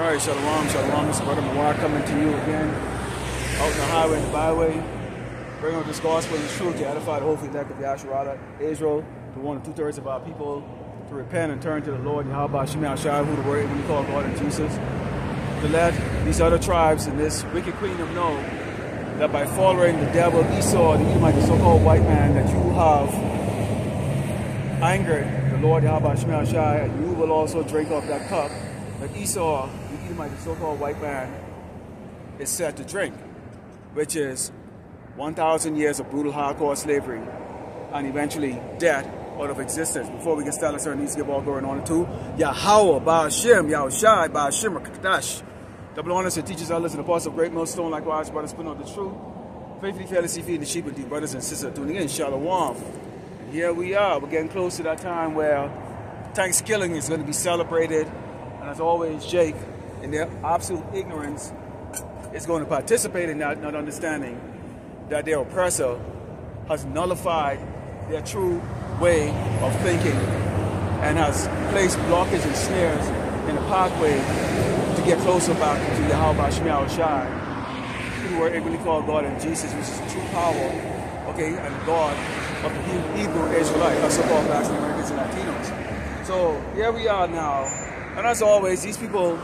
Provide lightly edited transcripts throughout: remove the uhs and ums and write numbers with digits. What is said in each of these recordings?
Alright, shalom, shalom. This is Brother Mawar coming to you again, out in the highway and the byway, bringing this gospel and truth to edify the whole elect of Yahshua, Israel, to one and 2/3 of our people to repent and turn to the Lord, Yahweh Shema Shai, who the word when you call God and Jesus, to let these other tribes in this wicked kingdom know that by following the devil Esau, the Edomite, the so-called white man, that you have angered the Lord Yahweh Shema Shai, and you will also drink off that cup that Esau, the Edomite, the so-called white man, is set to drink, which is 1,000 years of brutal hardcore slavery and eventually death out of existence. Before we can start a certain needs to give all glory and honor to Yahweh, Ba'ashem, Yahushai, Ba'ashem, Kadash. Double honors to teachers, elders, and apostles of great millstone, likewise, brothers, putting on the truth. Faithfully, fearlessly feeding the sheep and deep brothers and sisters tuning in. Shalom. And here we are. We're getting close to that time where Thanksgiving is going to be celebrated. And as always, Jake, in their absolute ignorance, is going to participate in that, not understanding that their oppressor has nullified their true way of thinking and has placed blockage and snares in the pathway to get closer back to Yahweh Shema Shai, who were ignorantly called God and Jesus, which is the true power, okay, and God of the Hebrew Israelite, us so-called blacks and Americans and Latinos. So here we are now, and as always, these people,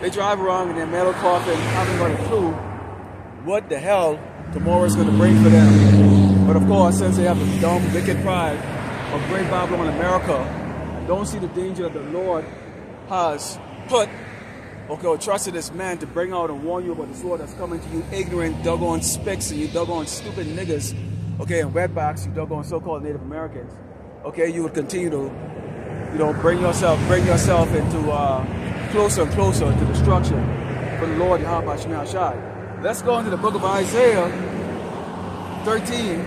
they drive around in their metal coffin, haven't got a clue what the hell tomorrow is going to bring for them. But of course, since they have the dumb, wicked pride of great Babylon America, and don't see the danger that the Lord has put, okay, or trusted this man to bring out and warn you about the sword that's coming to you, ignorant, doggone spicks, and you doggone stupid niggas, okay, and wetbacks, you doggone so-called Native Americans, okay, you would continue to, you know, bring yourself into closer and closer to destruction for the Lord Yahweh Shema Shai. Let's go into the book of Isaiah 13,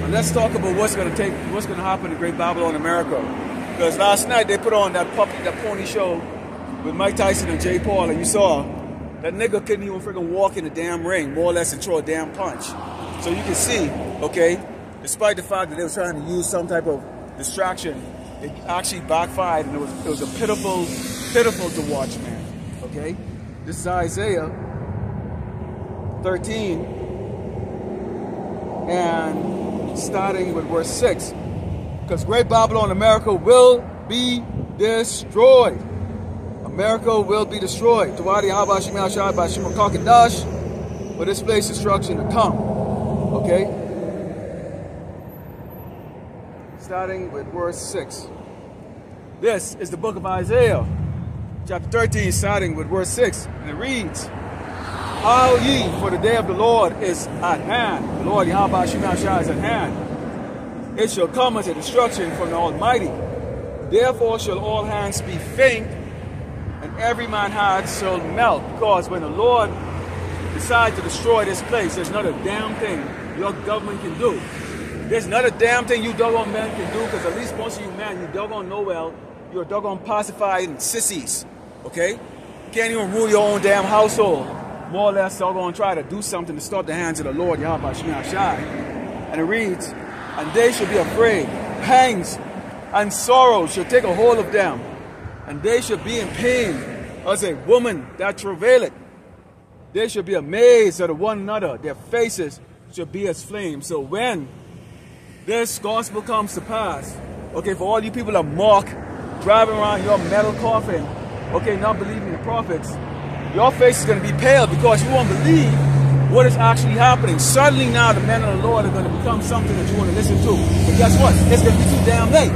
and let's talk about what's going to happen in Great Babylon, America. Because last night they put on that pony show with Mike Tyson and Jay Paul, and you saw that nigga couldn't even freaking walk in the damn ring, more or less, and throw a damn punch. So you can see, okay, despite the fact that they were trying to use some type of distraction, it actually backfired, and it was a pitiful to watch, man. Okay, this is Isaiah 13, and starting with verse 6, because Great Babylon, America will be destroyed. America will be destroyed. Tawadi Yahweh Shema Shai by Shema Kakadash, for this place destruction to come. Okay? Starting with verse 6. This is the book of Isaiah, chapter 13, starting with verse 6. And it reads, Howl ye, for the day of the Lord is at hand. The Lord Yahweh Shema Shai is at hand. It shall come as a destruction from the Almighty. Therefore shall all hands be faint, and every man's heart shall melt. Because when the Lord decides to destroy this place, there's not a damn thing your government can do. There's not a damn thing you doggone men can do, because at least most of you men, you doggone know well, you're doggone pacified and sissies. Okay? Can't even rule your own damn household. More or less, doggone try to do something to stop the hands of the Lord Yahweh Shema Shai. And it reads, and they shall be afraid, pangs and sorrow shall take a hold of them, and they shall be in pain as a woman that travaileth. They shall be amazed at one another, their faces shall be as flames. So when this gospel comes to pass, okay, for all you people that mock, driving around your metal coffin, okay, not believing the prophets, your face is going to be pale because you won't believe what is actually happening. Suddenly now the men of the Lord are going to become something that you want to listen to. But guess what? It's going to be too damn late.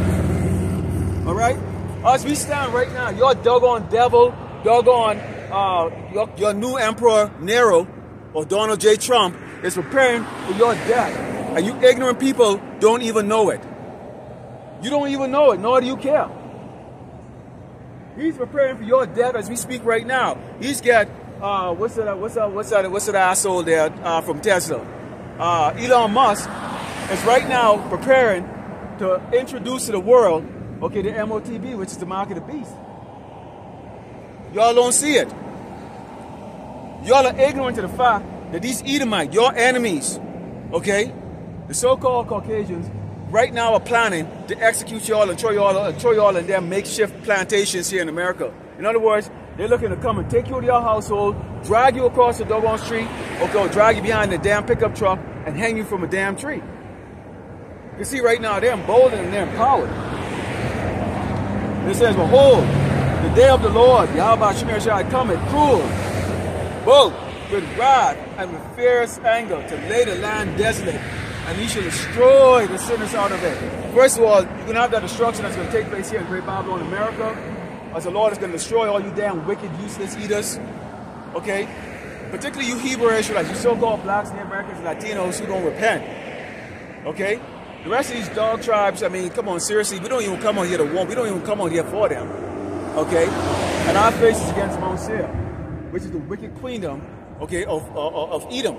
Alright? As we stand right now, your doggone devil, doggone your new emperor Nero or Donald J. Trump is preparing for your death. And you ignorant people don't even know it. You don't even know it, nor do you care. He's preparing for your death as we speak right now. He's got what's that asshole there from Tesla? Elon Musk is right now preparing to introduce to the world, okay, the MOTB, which is the mark of the beast. Y'all don't see it. Y'all are ignorant to the fact that these Edomites, your enemies, okay, the so-called Caucasians, right now are planning to execute y'all and throw y'all in their makeshift plantations here in America. In other words, they're looking to come and take you to your household, drag you across the doggone street, or go drag you behind the damn pickup truck and hang you from a damn tree. You see right now, they're emboldened and they're empowered. It says, behold, the day of the Lord, Yahweh Shemir shall come and cruel, both with wrath and with fierce anger, to lay the land desolate, and he shall destroy the sinners out of it. First of all, you're going to have that destruction that's going to take place here in Great Babylon, America, as the Lord is going to destroy all you damn wicked, useless eaters, okay? Particularly you Hebrew Israelites, you so-called blacks, Native Americans, and Latinos who don't repent, okay? The rest of these dog tribes, I mean, come on, seriously, we don't even come on here to want, we don't even come on here for them, okay? And our face is against Mount Seir, which is the wicked queendom, okay, of Edom,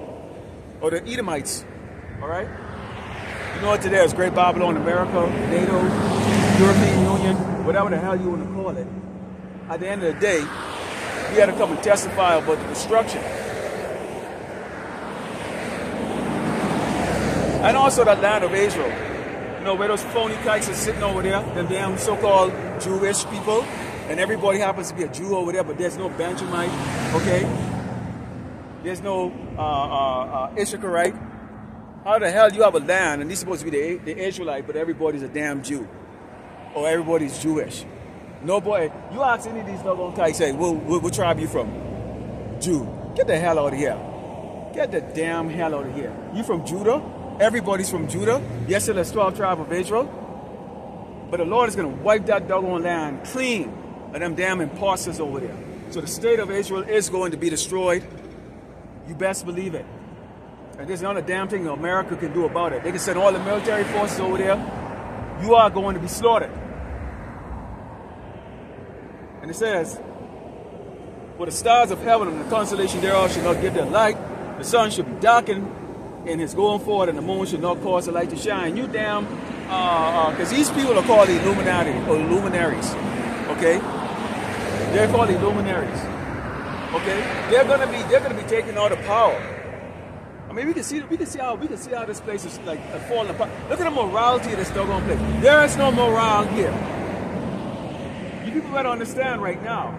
or the Edomites, all right? You know what today is Great Babylon, America, NATO, European Union, whatever the hell you want to call it. At the end of the day, we had to come and testify about the destruction. And also that land of Israel. You know, where those phony kites are sitting over there, them damn so-called Jewish people, and everybody happens to be a Jew over there, but there's no Benjamite, okay? There's no Issacharite. How the hell you have a land, and these supposed to be the Israelite, but everybody's a damn Jew, or everybody's Jewish? No boy, you ask any of these doggone kites, say, what tribe you from? Jew. Get the hell out of here. Get the damn hell out of here. You from Judah? Everybody's from Judah. Yes, it's the 12th tribe of Israel. But the Lord is going to wipe that doggone land clean of them damn imposters over there. So the state of Israel is going to be destroyed. You best believe it. And there's not a damn thing America can do about it. They can send all the military forces over there. You are going to be slaughtered. And it says, for the stars of heaven and the constellation thereof shall not give their light. The sun shall be darkened in his going forward, and the moon shall not cause the light to shine. You damn, because these people are called the Illuminati or luminaries, okay? They're called the luminaries, okay? They're gonna be taking all the power. I mean, we can see how this place is like falling apart. Look at the morality of this doggone place. There is no morale here. You people better understand right now.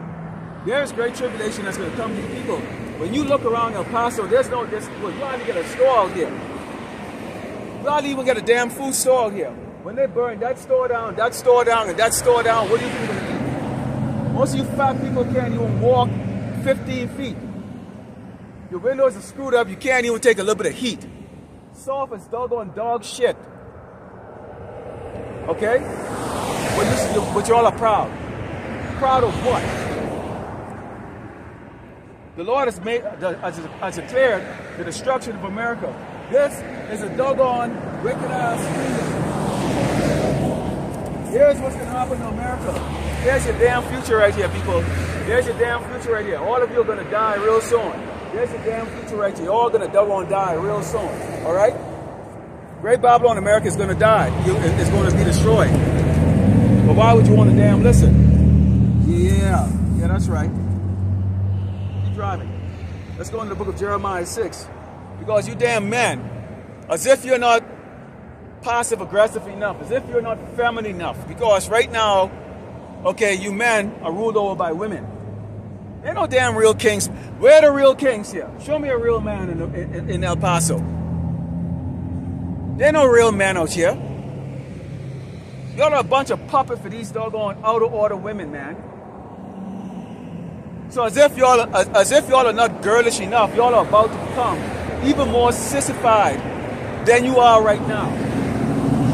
There is great tribulation that's going to come to the people. When you look around El Paso, you hardly get a store out here. You hardly even get a damn food store out here. When they burn that store down, and that store down, what do you think you're going to eat? Most of you fat people can't even walk 15 feet. Your windows are screwed up, you can't even take a little bit of heat. Soft as doggone dog shit. Okay? But you all are proud. Proud of what? The Lord has declared the destruction of America. This is a doggone wicked ass kingdom. Here's what's going to happen to America. There's your damn future right here, people. There's your damn future right here. All of you are going to die real soon. There's your damn future right here. You're all going to doggone die real soon. All right? Great Babylon, America is going to die. It's going to be destroyed. But why would you want to damn listen? Yeah, that's right. Driving. Let's go into the book of Jeremiah 6. Because you damn men, as if you're not passive aggressive enough, as if you're not feminine enough. Because right now, okay, you men are ruled over by women. There ain't no damn real kings. Where are the real kings here? Show me a real man in El Paso. There ain't no real men out here. Y'all are a bunch of puppets for these doggone out of order women, man. So as if y'all are not girlish enough, y'all are about to become even more sissified than you are right now.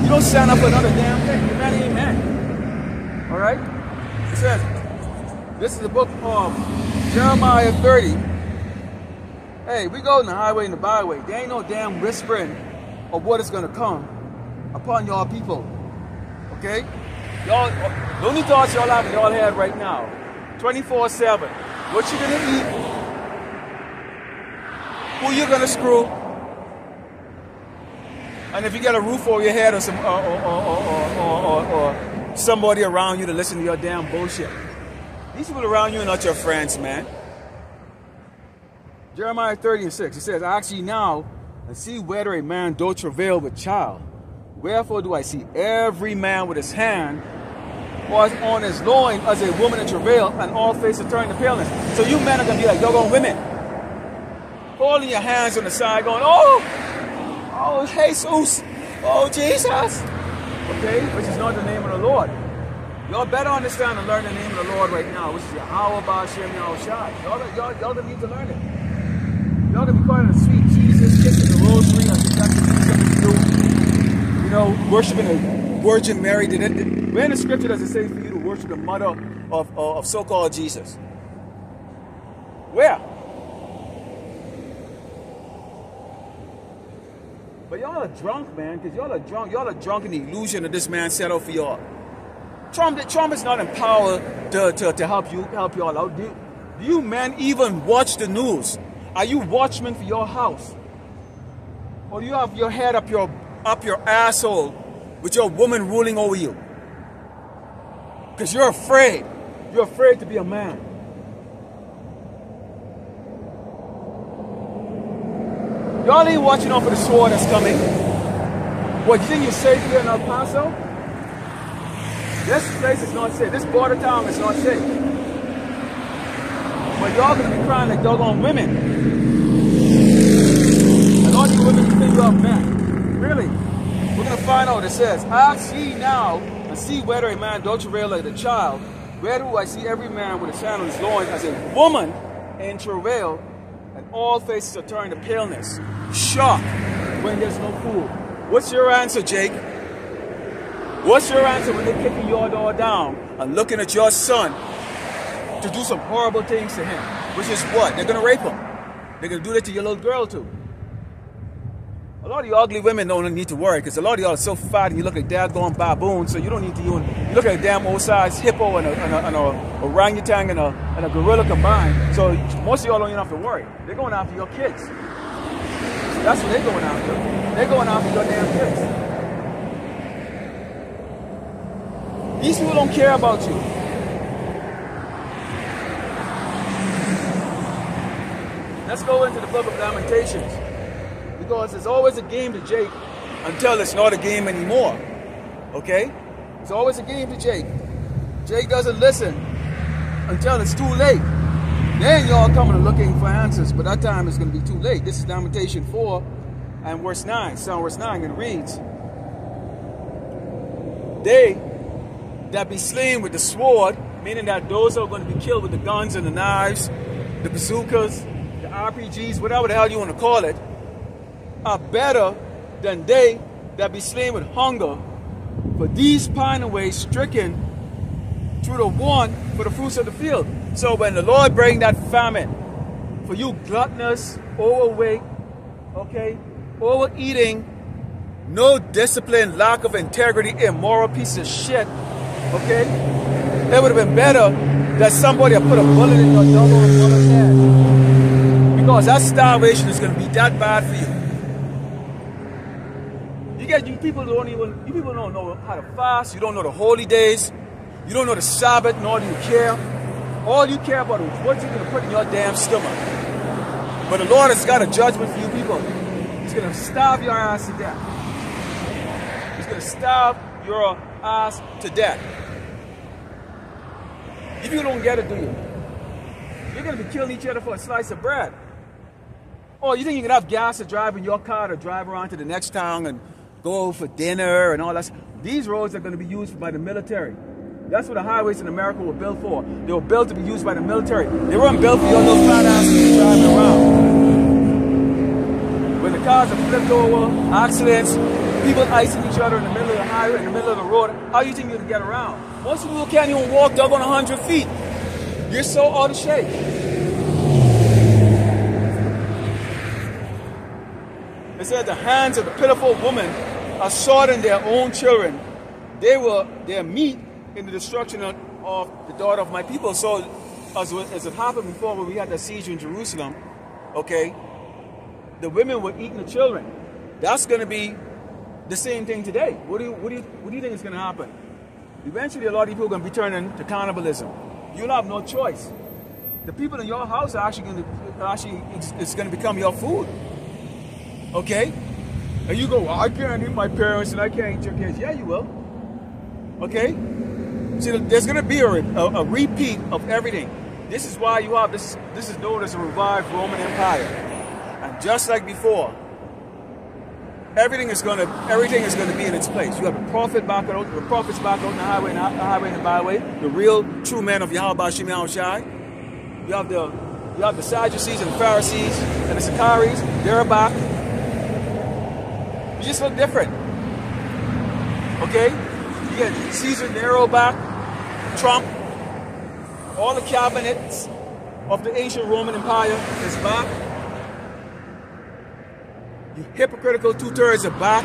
You don't stand up for another damn thing. You're not even man. All right? It says, this is the book of Jeremiah 30. Hey, we go in the highway and the byway. There ain't no damn whispering of what is going to come upon y'all people. Okay? Y'all, the only thoughts y'all have in y'all head right now, 24/7. What you gonna eat? Who you gonna screw? And if you get a roof over your head or some or somebody around you to listen to your damn bullshit. These people around you are not your friends, man. Jeremiah 30:6. It says, "Ask ye now and see whether a man doth travail with child. Wherefore do I see every man with his hand was on his loin as a woman in travail, and all faces turned to paleness. So you men are going to be like doggone women, holding your hands on the side going, oh, Jesus, oh, Jesus. Okay, which is not the name of the Lord. Y'all better understand and learn the name of the Lord right now, which is Yahweh Ba'Shem Yahushai. Y'all gonna need to learn it. Y'all gonna be calling the sweet Jesus, kissing the rosary, and that's what you do. You know, worshiping the Virgin Mary. Where in the scripture does it say for you to worship the mother of so-called Jesus? Where? But y'all are drunk, man, because y'all are drunk. Y'all are drunk in the illusion that this man set out for y'all. Trump is not empowered to help y'all out. Do you men even watch the news? Are you watchmen for your house? Or do you have your head up your asshole with your woman ruling over you? Because you're afraid. You're afraid to be a man. Y'all ain't watching out for the sword that's coming. What, you think you're safe here in El Paso? This place is not safe. This border town is not safe. But y'all gonna be crying like doggone women. And all you women think you are men. Really? We're gonna find out. It says, ask ye now and see whether a man doth travail like a child. Where do I see every man with a sand on his loin as a woman in travail, and all faces are turned to paleness, shock when there's no food? What's your answer, Jake? What's your answer when they're kicking your door down and looking at your son to do some horrible things to him? Which is what? They're going to rape him. They're going to do that to your little girl too. A lot of you ugly women don't need to worry, because a lot of y'all are so fat and you look like daggone baboons, so you don't need to even, you look like a damn old-sized hippo and a orangutan and a gorilla combined. So most of y'all don't even have to worry. They're going after your kids. That's what they're going after. They're going after your damn kids. These people don't care about you. Let's go into the book of Lamentations. Because it's always a game to Jake until it's not a game anymore. Okay? It's always a game to Jake. Jake doesn't listen until it's too late. Then y'all coming looking for answers, but that time it's going to be too late. This is Lamentation 4 and verse 9. So verse 9, and it reads, they that be slain with the sword, meaning that those are going to be killed with the guns and the knives, the bazookas, the RPGs, whatever the hell you want to call it, are better than they that be slain with hunger. For these pine away, stricken through the want for the fruits of the field. So when the Lord bring that famine for you gluttonous, overweight, okay, overeating, no discipline, lack of integrity, immoral piece of shit, okay, it would have been better that somebody had put a bullet in your doggone mother's head, because that starvation is going to be that bad for you. You people don't know how to fast. You don't know the holy days. You don't know the Sabbath, nor do you care. All you care about is what you're going to put in your damn stomach. But the Lord has got a judgment for you people. He's going to starve your ass to death. He's going to starve your ass to death. If you don't get it, do you? You're going to be killing each other for a slice of bread. Or you think you can have gas to drive in your car to drive around to the next town and go for dinner and all that. These roads are going to be used by the military. That's what the highways in America were built for. They were built to be used by the military. They weren't built for your little fat ass to be driving around. When the cars are flipped over, accidents, people icing each other in the middle of the highway, in the middle of the road, how do you think you can get around? Most people can't even walk dug on 100 feet. You're so out of shape. It said the hands of the pitiful woman are slaughtering their own children. They were their meat in the destruction of the daughter of my people. So as it happened before when we had the siege in Jerusalem, okay, the women were eating the children. That's going to be the same thing today. What do you think is going to happen? Eventually a lot of people are going to be turning to cannibalism. You'll have no choice. The people in your house are actually it's going to become your food. Okay? And you go, well, I can't eat my parents and I can't eat your kids. Yeah, you will. Okay? See, there's going to be a repeat of everything. This is why you have this. This is known as a revived Roman Empire, and just like before, everything is going to be in its place. You have the prophets back out on the highway and the byway, the real true men of Yahweh Bashim Yahushai. You have the Sadducees and the Pharisees and the Siccaries. They're back. You just look different. Okay? You get Caesar Nero back, Trump, all the cabinets of the ancient Roman Empire is back. You hypocritical two-thirds are back.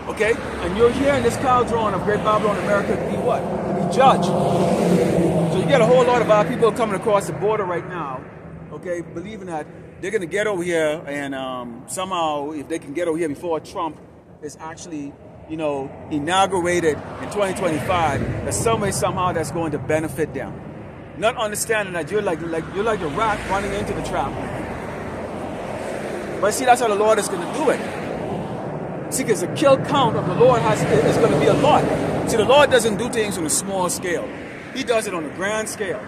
Okay? And you're here in this cauldron of Great Babylon, America, to be what? To be judged. So you get a whole lot of our people coming across the border right now, okay, believing that they're going to get over here and somehow, if they can get over here before Trump is actually, you know, inaugurated in 2025, that some way, somehow that's going to benefit them. Not understanding that you're like the rat running into the trap. But see, that's how the Lord is going to do it. See, because the kill count of the Lord is going to be a lot. See, the Lord doesn't do things on a small scale. He does it on a grand scale.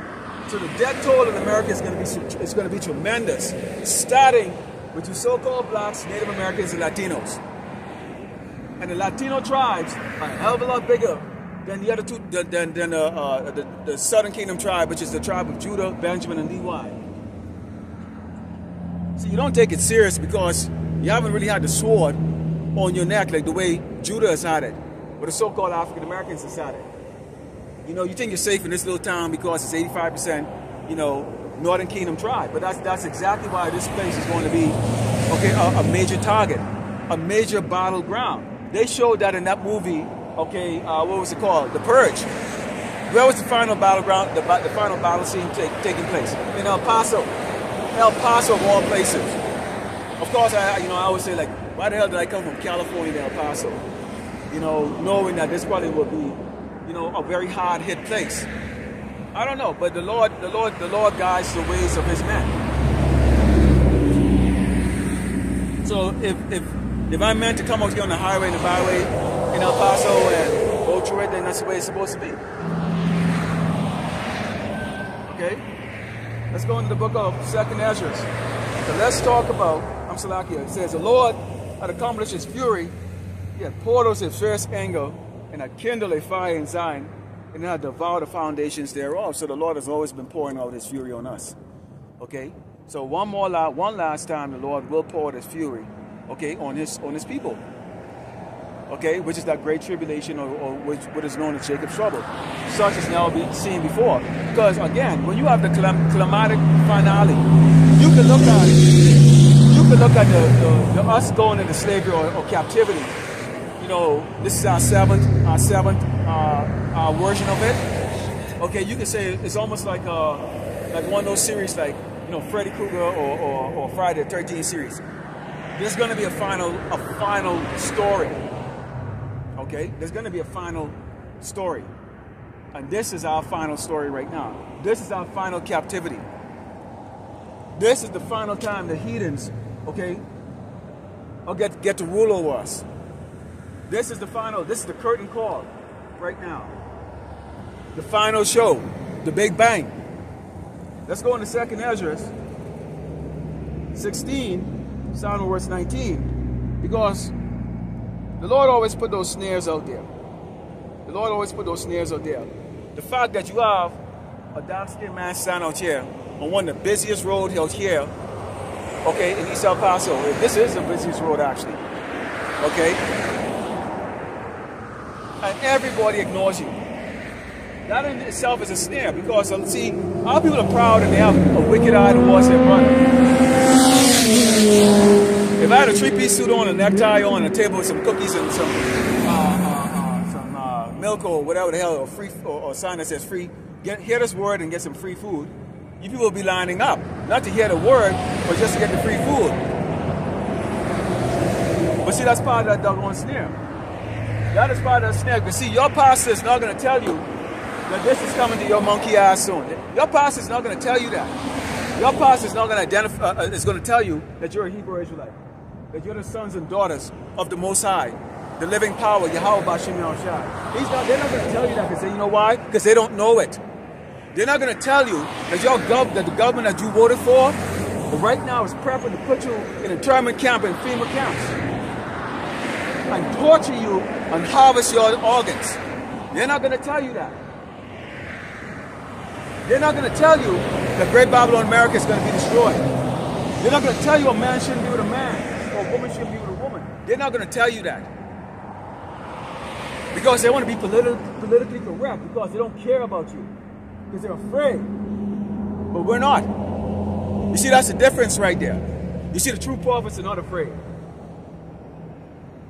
So the death toll in America is going to be tremendous, starting with the so-called blacks, Native Americans, and Latinos. And the Latino tribes are a hell of a lot bigger than the other two, than the Southern Kingdom tribe, which is the tribe of Judah, Benjamin, and Levi. See, you don't take it serious because you haven't really had the sword on your neck like the way Judah has had it, or the so-called African Americans has had it. You know, you think you're safe in this little town because it's 85%, you know, Northern Kingdom tribe. But that's exactly why this place is going to be, okay, a major target, a major battleground. They showed that in that movie, okay, what was it called? The Purge. Where was the final battleground, the final battle scene taking place? In El Paso. El Paso of all places. Of course, I always say, like, why the hell did I come from California to El Paso? You know, knowing that this probably will be, you know, a very hard hit place. I don't know, but the Lord guides the ways of His men. So if I'm meant to come out here on the highway and the byway in El Paso and go through it, then that's the way it's supposed to be. Okay? Let's go into the book of 2nd Ezra. So let's talk about, I'm Salakia. It says, the Lord had accomplished His fury. He had poured out His fierce anger and had kindled a fire in Zion and had devoured the foundations thereof. So the Lord has always been pouring out His fury on us. Okay? So one last time the Lord will pour out His fury, okay, on his people. Okay, which is that great tribulation, or what is known as Jacob's trouble, such as now been seen before. Because again, when you have the climatic finale, you can look at it. You can look at the us going into slavery or captivity. You know, this is our seventh version of it. Okay, you can say it's almost like one of those series, like, you know, Freddy Krueger or Friday the 13th series. There's going to be a final story. Okay, there's going to be a final story, and this is our final story right now. This is our final captivity. This is the final time the heathens, okay, will get to rule over us. This is the final. This is the curtain call right now. The final show, the Big Bang. Let's go into 2nd Ezra 16, starting with verse 19, because the Lord always put those snares out there. The Lord always put those snares out there. The fact that you have a dark-skinned man standing out here on one of the busiest roads out here, okay, in East El Paso. This is the busiest road, actually. Okay? And everybody ignores you. That in itself is a snare, because, see, our people are proud and they have a wicked eye towards their brother. If I had a three-piece suit on, a necktie on, a table with some cookies and some milk or whatever the hell, or free, or a sign that says free, hear this word and get some free food, you people will be lining up, not to hear the word, but just to get the free food. But see, that's part of that doggone snare. That is part of the snare. Because see, your pastor is not going to tell you that this is coming to your monkey ass soon. Your pastor is not going to tell you that. Your pastor is not going to identify, is going to tell you that you're a Hebrew Israelite, that you're the sons and daughters of the Most High, the living power, Yahweh Bashim Yahushua. They're not going to tell you that because you know why? Because they don't know it. They're not going to tell you that the government that you voted for right now is prepping to put you in a internment camp and FEMA camps and torture you and harvest your organs. They're not going to tell you that. They're not going to tell you that Great Babylon America is going to be destroyed. They're not going to tell you a man shouldn't be with a man or a woman shouldn't be with a woman. They're not going to tell you that. Because they want to be politically correct, because they don't care about you. Because they're afraid. But we're not. You see, that's the difference right there. You see, the true prophets are not afraid.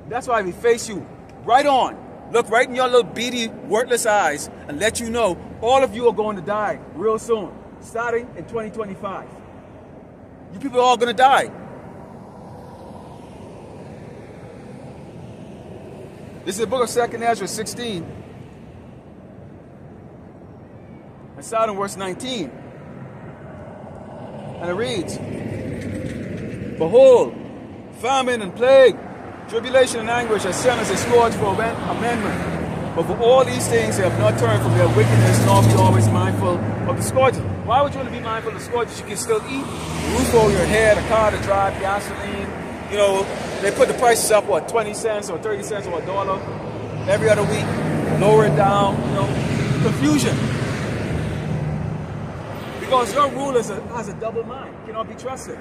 That's why we face you right on. Look right in your little beady, worthless eyes and let you know all of you are going to die real soon, starting in 2025. You people are all going to die. This is the book of 2nd Ezra 16. I start in verse 19. And it reads, Behold, famine and plague, tribulation and anguish are sent as a scourge for amendment. But for all these things they have not turned from their wickedness, nor be always mindful of the scourges. Why would you want to be mindful of the scourges? You can still eat, roof over your head, a car to drive, gasoline. You know, they put the prices up, what, 20 cents or 30 cents or $1 every other week. Lower it down, you know, confusion. Because your ruler has a double mind, cannot be trusted.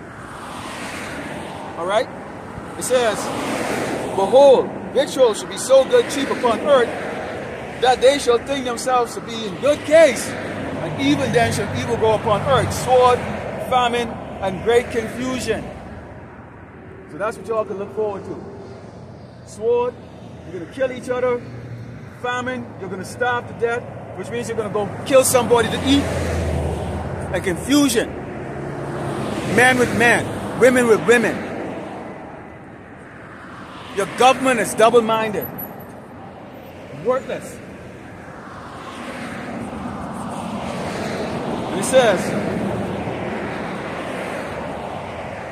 All right? It says, Behold, victuals shall be so good cheap upon earth, that they shall think themselves to be in good case, and even then shall evil go upon earth, sword, famine, and great confusion. So that's what y'all can look forward to. Sword, you're going to kill each other. Famine, you're going to starve to death, which means you're going to go kill somebody to eat. And confusion. Men with men, women with women. Your government is double-minded, worthless. And it says,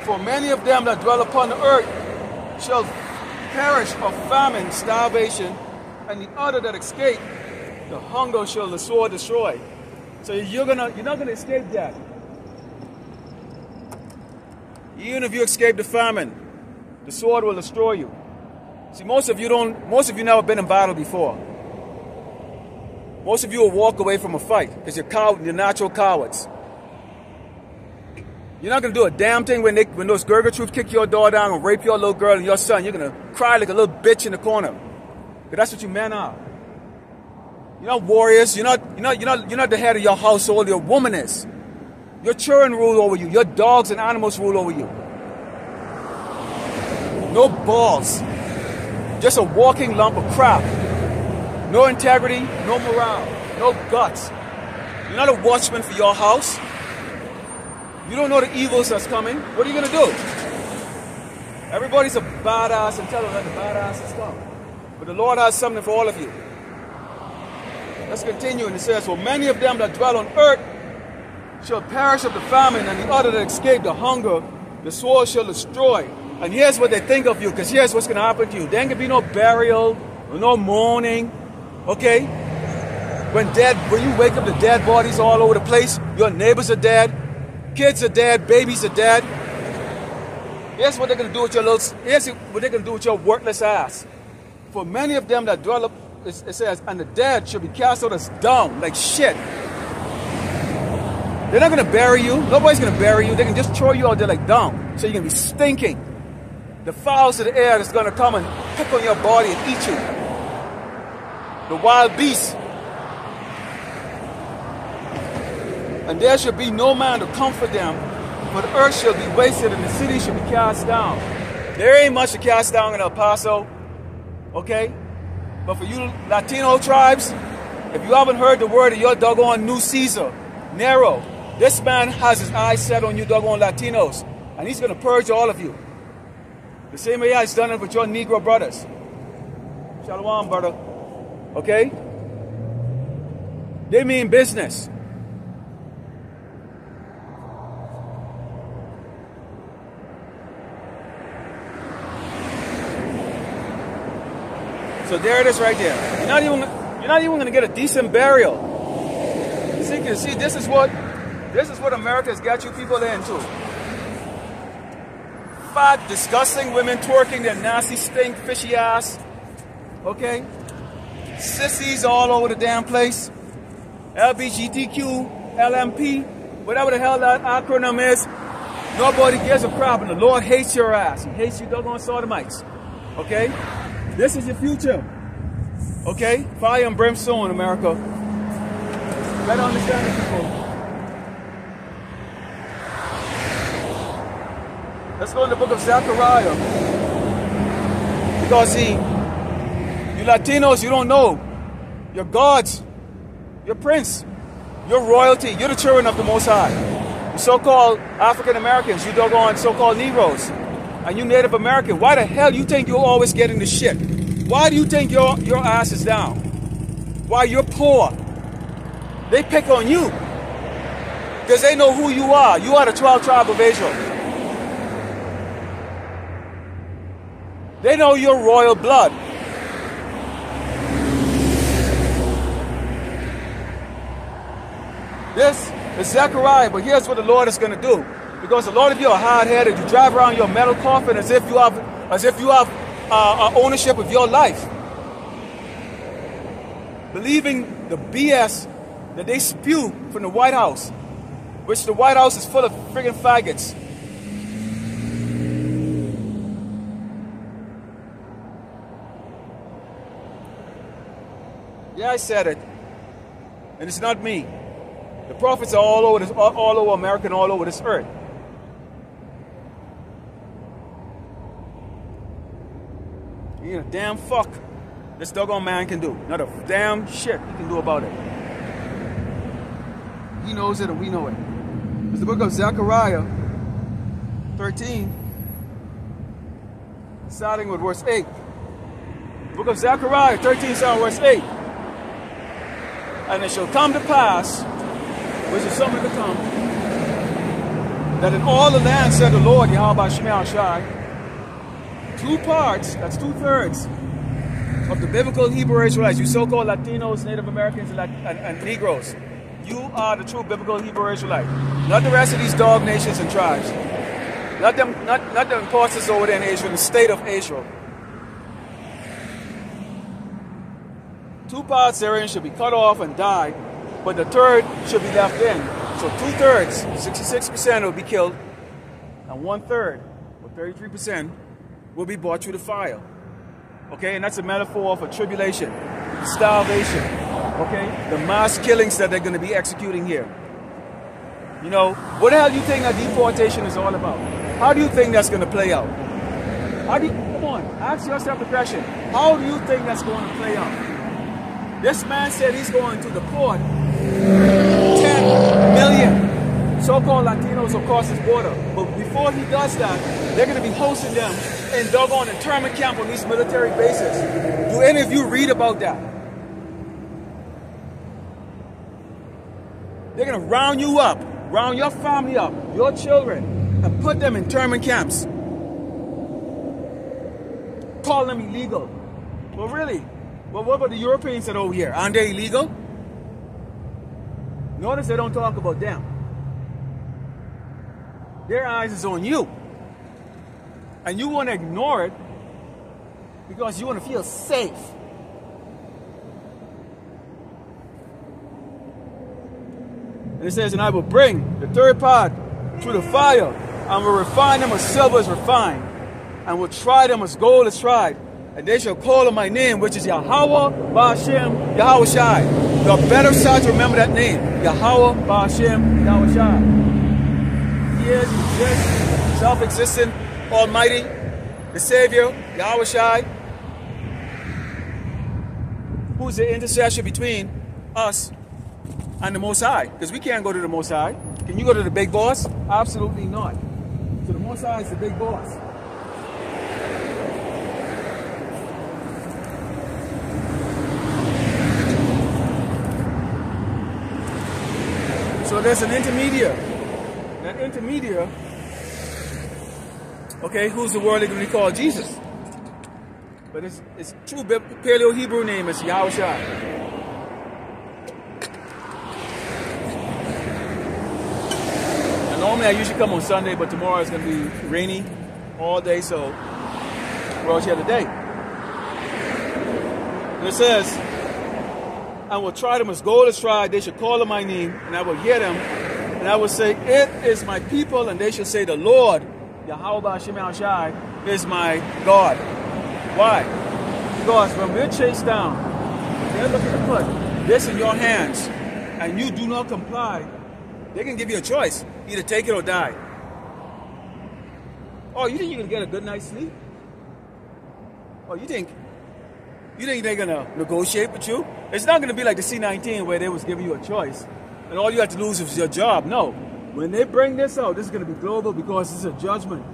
For many of them that dwell upon the earth shall perish of famine, starvation, and the other that escape, the hunger shall the sword destroy. So you're not gonna escape that. Even if you escape the famine, the sword will destroy you. See, most of you never been in battle before. Most of you will walk away from a fight because you're natural cowards. You're not gonna do a damn thing when those Gurga troops kick your door down and rape your little girl and your son. You're gonna cry like a little bitch in the corner. Because that's what you men are. You're not warriors. You're not the head of your household. Your woman is. Your children rule over you. Your dogs and animals rule over you. No balls. Just a walking lump of crap. No integrity, no morale, no guts. You're not a watchman for your house. You don't know the evils that's coming. What are you going to do? Everybody's a badass and tell them that the badass is coming. But the Lord has something for all of you. Let's continue, and it says, For many of them that dwell on earth shall perish of the famine, and the other that escape the hunger, the sword shall destroy. And here's what they think of you, because here's what's going to happen to you. There ain't going to be no burial, no mourning, okay? When you wake up, the dead bodies all over the place. Your neighbors are dead. Kids are dead. Babies are dead. Here's what they're going to do with your worthless ass. For many of them that dwell up, it says, and the dead shall be cast out as dung, like shit. They're not going to bury you. Nobody's going to bury you. They can just throw you out there like dung. So you're going to be stinking. The fowls of the air that's going to come and pick on your body and eat you. The wild beasts. And there shall be no man to comfort them, for the earth shall be wasted and the city shall be cast down. There ain't much to cast down in El Paso, okay? But for you Latino tribes, if you haven't heard the word of your doggone new Caesar, Nero, this man has his eyes set on you doggone Latinos, and he's going to purge all of you. The same way he's done it with your Negro brothers. Shalom, brother. Okay? They mean business. So there it is right there. You're not even gonna get a decent burial. See, this is what America has got you people into. Fat, disgusting women twerking their nasty, stink, fishy ass. Okay? Sissies all over the damn place. LBGTQ, LMP, whatever the hell that acronym is. Nobody gives a crap, and the Lord hates your ass. He hates you doggone sodomites. Okay? This is your future. Okay? Fire and brimstone, America. Better understand it, people. Let's go in the book of Zechariah. Because see, you Latinos, you don't know. You're gods. You're prince. You're royalty. You're the children of the Most High. You so-called African Americans, you doggone so-called Negroes, and you Native American. Why the hell you think you're always getting the shit? Why do you think your ass is down? Why you're poor? They pick on you because they know who you are. You are the 12th tribe of Israel. They know your royal blood. This is Zechariah, but here's what the Lord is going to do. Because a lot of you are hard-headed. You drive around your metal coffin as if you have ownership of your life, believing the BS that they spew from the White House, which the White House is full of friggin' faggots. Yeah, I said it, and it's not me. The prophets are all over America and all over this earth. You know, damn fuck this doggone man can do. Not a damn shit he can do about it. He knows it and we know it. It's the book of Zechariah 13, starting with verse 8. The book of Zechariah 13, starting with verse 8. And it shall come to pass, which is something to come, that in all the land, said the Lord, Yahweh Shemel Shai, 2 parts, that's 2/3 of the biblical Hebrew Israelites, you so-called Latinos, Native Americans, and Negroes, you are the true biblical Hebrew Israelite. Not the rest of these dog nations and tribes. Not the imposters over there in Israel, in the state of Israel. 2 parts therein should be cut off and die, but the 1/3 should be left in. So 2/3, 66% will be killed, and 1/3, or 33%, will be brought through the fire. Okay, and that's a metaphor for tribulation, starvation, okay? The mass killings that they're going to be executing here. You know, what the hell do you think that deportation is all about? How do you think that's going to play out? Come on, ask yourself the question. How do you think that's going to play out? This man said he's going to deport 10 million so-called Latinos across his border. But before he does that, they're going to be hosting them in doggone internment camp on these military bases. Do any of you read about that? They're going to round you up, round your family up, your children, and put them in internment camps. Call them illegal. Well, really? Well, what about the Europeans that are over here? Aren't they illegal? Notice they don't talk about them. Their eyes is on you. And you want to ignore it because you want to feel safe. And it says, and I will bring the 3rd part through the fire, and will refine them as silver is refined, and will try them as gold is tried. And they shall call on my name, which is Yahweh, Ba'ashem, Yahweh Shai. You better start to remember that name. Yahweh, Ba'ashem, Yahweh Shai. He is just self-existent, almighty, the Savior, Yahweh Shai, who's the intercessor between us and the Most High. Because we can't go to the Most High. Can you go to the big boss? Absolutely not. So the Most High is the big boss. So there's an intermediate. That intermediate, okay, who's the world going to call Jesus? But it's true Paleo Hebrew name is Yahushua. And normally I usually come on Sunday, but tomorrow it's going to be rainy all day, so we're out here today. And it says, I will try them as gold is tried. They shall call on my name, and I will hear them. And I will say, it is my people, and they shall say, the Lord, Yahweh Shemel Shai, is my God. Why? Because when we're chased down, they're looking to put this in your hands, and you do not comply, they can give you a choice. Either take it or die. Oh, you think you can get a good night's sleep? Oh, you think they're going to negotiate with you? It's not going to be like the C-19 where they was giving you a choice, and all you have to lose is your job. No. When they bring this out, this is going to be global because this is a judgment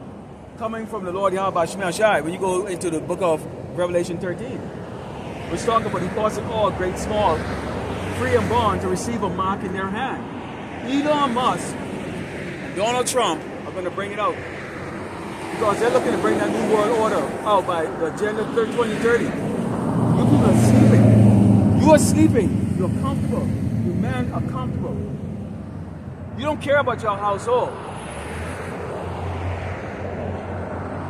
coming from the Lord Yahweh Shemel Shai. When you go into the book of Revelation 13, which talk about he caused it all, great, small, free and bond, to receive a mark in their hand. Elon Musk and Donald Trump are going to bring it out because they're looking to bring that new world order out by the Agenda 2030. You people are sleeping. You are sleeping. You're comfortable. You men are comfortable. You don't care about your household.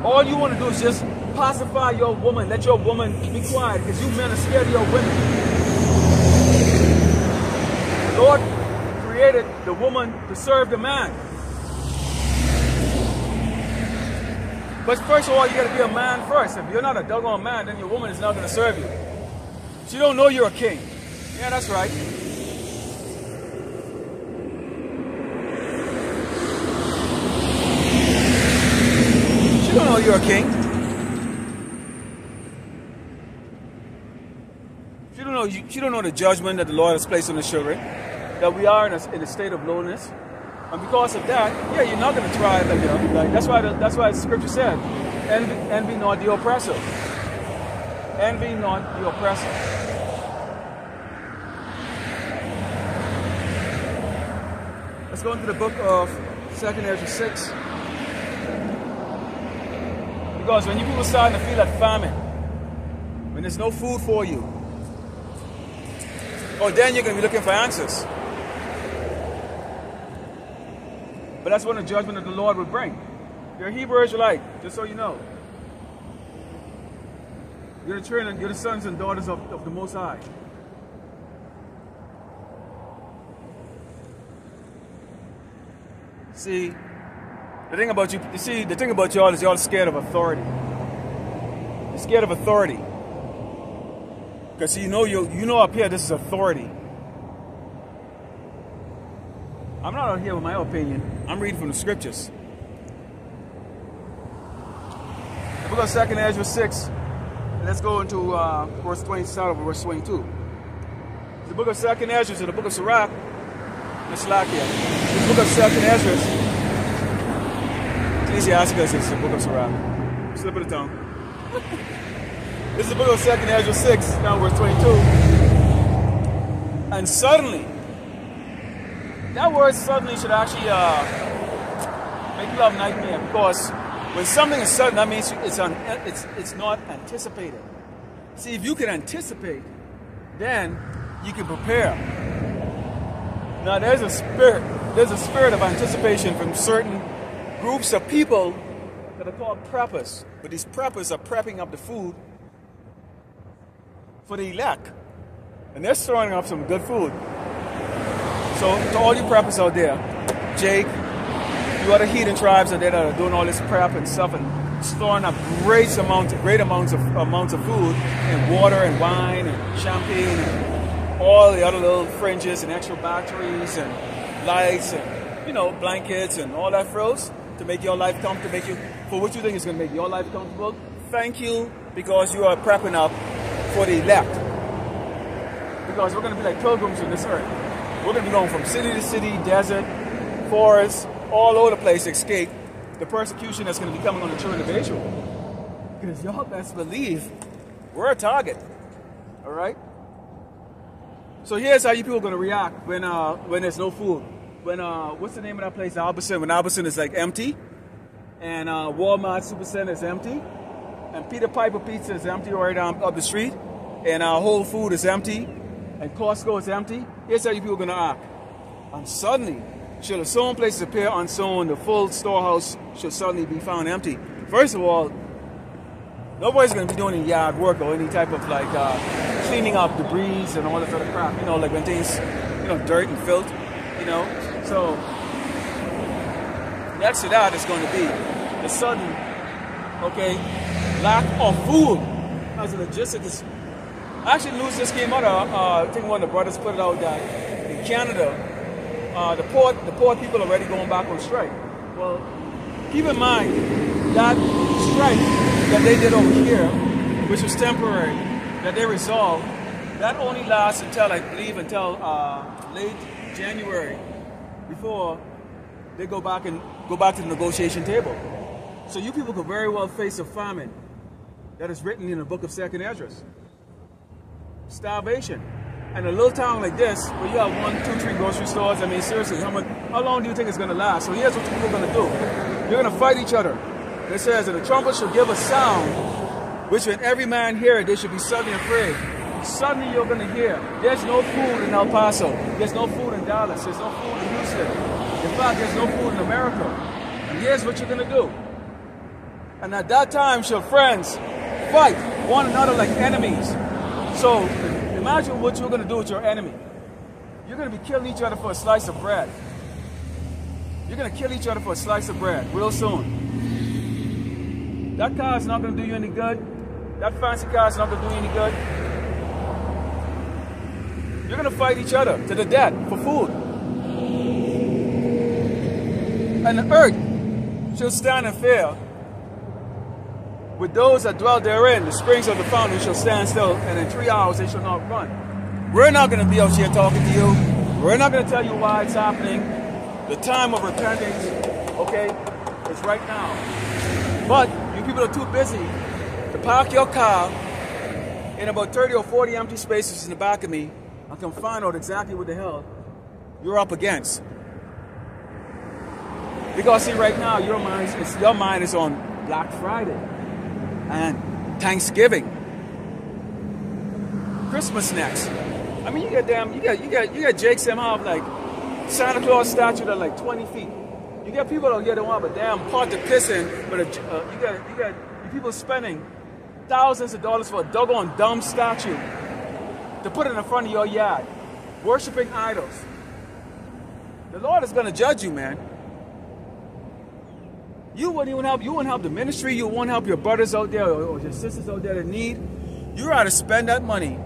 All you want to do is just pacify your woman. Let your woman be quiet because you men are scared of your women. The Lord created the woman to serve the man. But first of all, you got to be a man first. If you're not a doggone man, then your woman is not going to serve you. She don't know you're a king. Yeah, that's right. She don't know you're a king. She don't know the judgment that the Lord has placed on the children. That we are in a state of lowness. And because of that, yeah, you're not going to thrive like them. Like, that's why the scripture said, envy not the oppressor. Envy not the oppressor. Let's go into the book of 2nd Ezra 6. Because when you people starting to feel that famine, when there's no food for you, oh, then you're going to be looking for answers. But that's when the judgment of the Lord will bring. You're a Hebrew Israelite, just so you know. You're the children, you're the sons and daughters of the Most High. See, the thing about y'all is y'all scared of authority. You're scared of authority. Because you know up here this is authority. I'm not out here with my opinion. I'm reading from the scriptures. The book of 2nd Ezra 6. Let's go into verse 20, start over verse 22. The book of 2nd Ezra and the book of Sirach. Let's lock here. The book of 2nd Ezra. Ecclesiasticus is the book of Sirach. Slip of the tongue. This is the book of 2nd Ezra 6, down verse 22. And suddenly, that word suddenly should actually make you have a nightmare, because when something is sudden, that means it's not anticipated. See, if you can anticipate, then you can prepare. Now there's a spirit of anticipation from certain groups of people that are called preppers. But these preppers are prepping up the food for the elect. And they're throwing up some good food. So to all you preppers out there, Jake, you other heathen tribes out there that are doing all this prep and stuff and storing up great amounts of food and water and wine and champagne and all the other little fringes and extra batteries and lights and, blankets and all that frills to make your life comfortable, for what you think is going to make your life comfortable. Thank you, because you are prepping up for the elect. Because we're going to be like pilgrims on this earth. We're going to be going from city to city, desert, forest, all over the place to escape the persecution that's going to be coming on the children of Israel. Because y'all best believe we're a target. All right? So here's how you people are going to react when there's no food. When, what's the name of that place? Albertson. When Albertson is like empty and Walmart Supercenter is empty and Peter Piper Pizza is empty right up the street, and Whole Food is empty, and Costco is empty, here's how you people are going to act. And suddenly, should the sown places appear unsown, the full storehouse should suddenly be found empty. First of all, nobody's going to be doing any yard work or any type of like cleaning up debris and all that sort of crap, you know, like when things, you know, dirt and filth, you know. So next to that is going to be the sudden, okay, lack of food as a logistics. Actually, news just came out. I think one of the brothers put it out that in Canada, the port people are already going back on strike. Well, keep in mind that strike that they did over here, which was temporary, that they resolved, that only lasts until, I believe, until late January, before they go back to the negotiation table. So you people could very well face a famine that is written in the book of 2nd Ezra. Starvation. And a little town like this, where you have 1, 2, 3 grocery stores, I mean, seriously, how long do you think it's going to last? So here's what people are going to do. You're going to fight each other. It says that the trumpet shall give a sound, which when every man hear it, they should be suddenly afraid. Suddenly you're going to hear, there's no food in El Paso. There's no food in Dallas. There's no food in Houston. In fact, there's no food in America. And here's what you're going to do. And at that time shall friends fight one another like enemies. So imagine what you're going to do with your enemy. You're going to be killing each other for a slice of bread. You're going to kill each other for a slice of bread real soon. That car is not going to do you any good. That fancy car is not going to do you any good. You're going to fight each other to the death for food. And the earth shall stand in fear. With those that dwell therein, the springs of the fountain shall stand still, and in 3 hours they shall not run. We're not going to be out here talking to you. We're not going to tell you why it's happening. The time of repentance, okay, is right now. But you people are too busy to park your car in about 30 or 40 empty spaces in the back of me and come find out exactly what the hell you're up against. Because see, right now your mind is on Black Friday and Thanksgiving, Christmas next. I mean, you get Jake somehow like Santa Claus statue that like 20 feet. You get people that don't have a damn pot to piss in, but you got people spending thousands of dollars for a doggone dumb statue to put it in front of your yard, worshiping idols. The Lord is going to judge you, man. You wouldn't even help. You wouldn't help the ministry. You won't help your brothers out there or your sisters out there that need. You rather spend that money,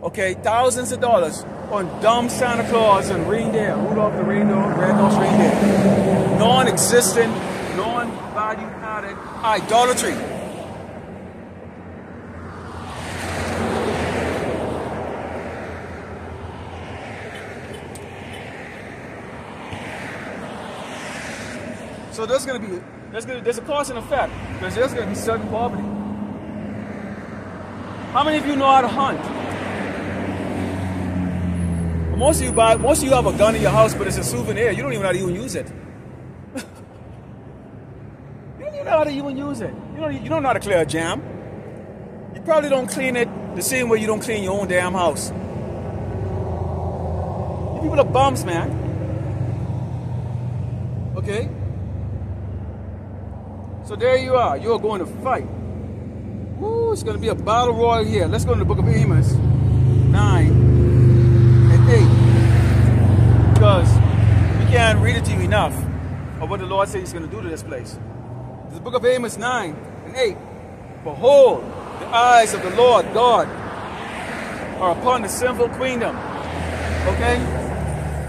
okay, thousands of dollars on dumb Santa Claus and reindeer, Rudolph the reindeer, red-nosed reindeer. Non-existent, non-value-added idolatry. So there's a cause and effect, because there's going to be sudden poverty. How many of you know how to hunt? Most of you have a gun in your house, but it's a souvenir. You don't even know how to even use it. You don't even know how to even use it. You don't know how to clear a jam. You probably don't clean it the same way you don't clean your own damn house. You people are bums, man. Okay? So there you are. You're going to fight. Woo, it's going to be a battle royal here. Let's go to the book of Amos 9 and 8. Because we can't read it to you enough of what the Lord says He's going to do to this place. The book of Amos 9 and 8. Behold, the eyes of the Lord God are upon the sinful queendom. Okay?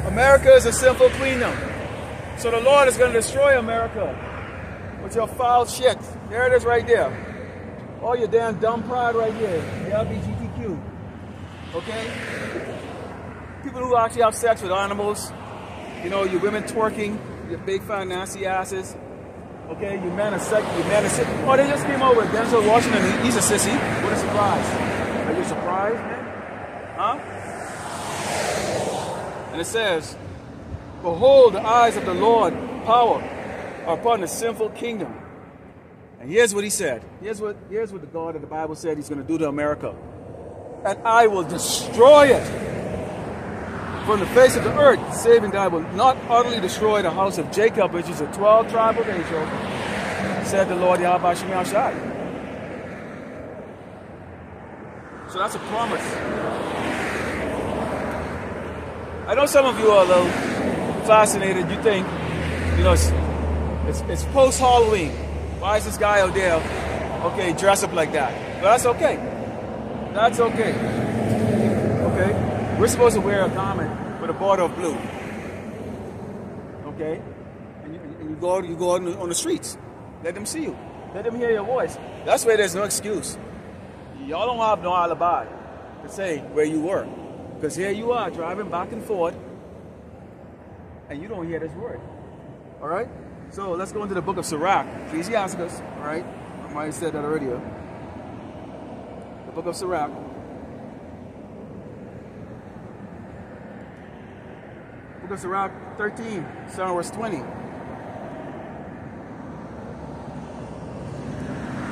America is a sinful queendom. So the Lord is going to destroy America with your foul shit. There it is right there. All your damn dumb pride right here. The LGBTQ. Okay? People who actually have sex with animals. You know, you women twerking. Your big fat nasty asses. Okay? You men are sick. Oh, they just came out with Denzel Washington. He's a sissy. What a surprise. Are you surprised, man? Huh? And it says, behold, the eyes of the Lord power are upon the sinful kingdom, And here's what he said. Here's what the God of the Bible said he's going to do to America. And I will destroy it from the face of the earth, saving that I will not utterly destroy the house of Jacob, which is the 12 tribe of Israel, said the Lord Yahweh Shemel Shai. So that's a promise. I know some of you are a little fascinated. You think, you know, it's post-Halloween. Why is this guy out there, okay, dress up like that? But that's okay. That's okay. Okay? We're supposed to wear a garment with a border of blue. Okay? And you go on the streets. Let them see you. Let them hear your voice. That's where there's no excuse. Y'all don't have no alibi to say where you were. Because here you are driving back and forth and you don't hear this word. All right? So let's go into the book of Sirach, Ecclesiasticus. All right? I might have said that earlier. The book of Sirach. Book of Sirach 13, verse 20.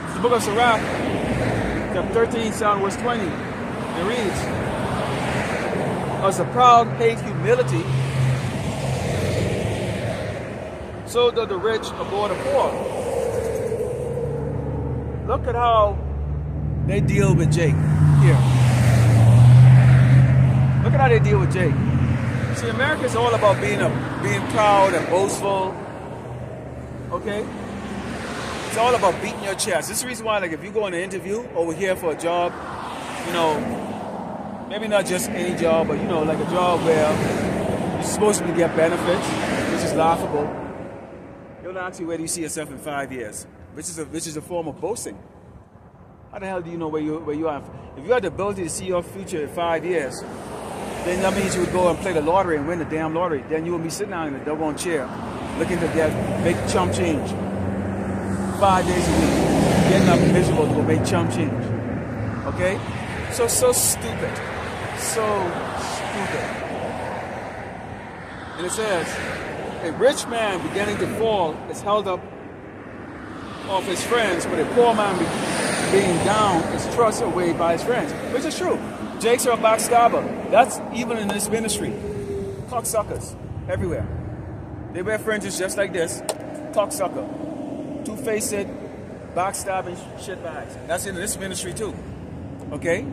It's the book of Sirach, chapter 13, verse 20. It reads, as the proud hate humility, so do the rich abhor the poor. Look at how they deal with Jake here. Look at how they deal with Jake. See, America is all about being proud and boastful. Okay? It's all about beating your chest. This is the reason why, like, if you go on an interview over here for a job, you know, maybe not just any job, but, you know, like a job where you're supposed to get benefits, which is laughable. They'll ask you, where do you see yourself in 5 years? Which is a form of boasting. How the hell do you know where you are? If you had the ability to see your future in 5 years, then that means you would go and play the lottery and win the damn lottery. Then you would be sitting down in a doggone chair, looking to make chump change. 5 days a week, getting up miserable to go make chump change. Okay? So stupid. So stupid. And it says, a rich man beginning to fall is held up of his friends, but a poor man being down is thrust away by his friends. Which is true. Jakes are a backstabber. That's even in this ministry. Cocksuckers everywhere. They wear fringes just like this. Cocksucker. Two-faced, backstabbing shitbags. That's in this ministry too. Okay?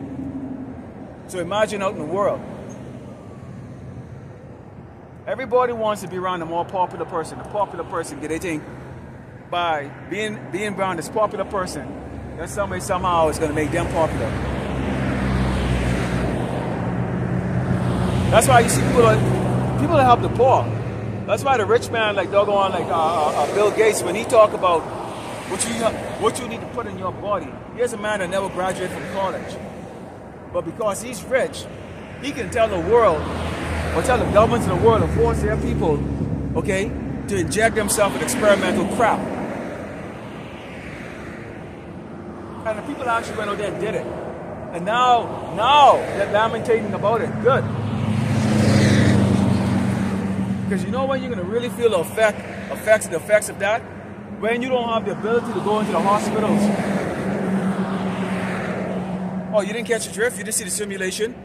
So imagine out in the world. Everybody wants to be around a more popular person. A popular person, they think by being around this popular person, that somebody somehow is going to make them popular. That's why you see people that help the poor. That's why the rich man, like doggone, like Bill Gates, when he talk about what you need to put in your body. Here's a man that never graduated from college, but because he's rich, he can tell the world, or tell the governments in the world, to force their people, okay, to inject themselves with experimental crap. And the people actually went out there and did it. And now they're lamentating about it. Good. Because you know when you're going to really feel the effects of that? When you don't have the ability to go into the hospitals. Oh, you didn't catch the drift? You didn't see the simulation?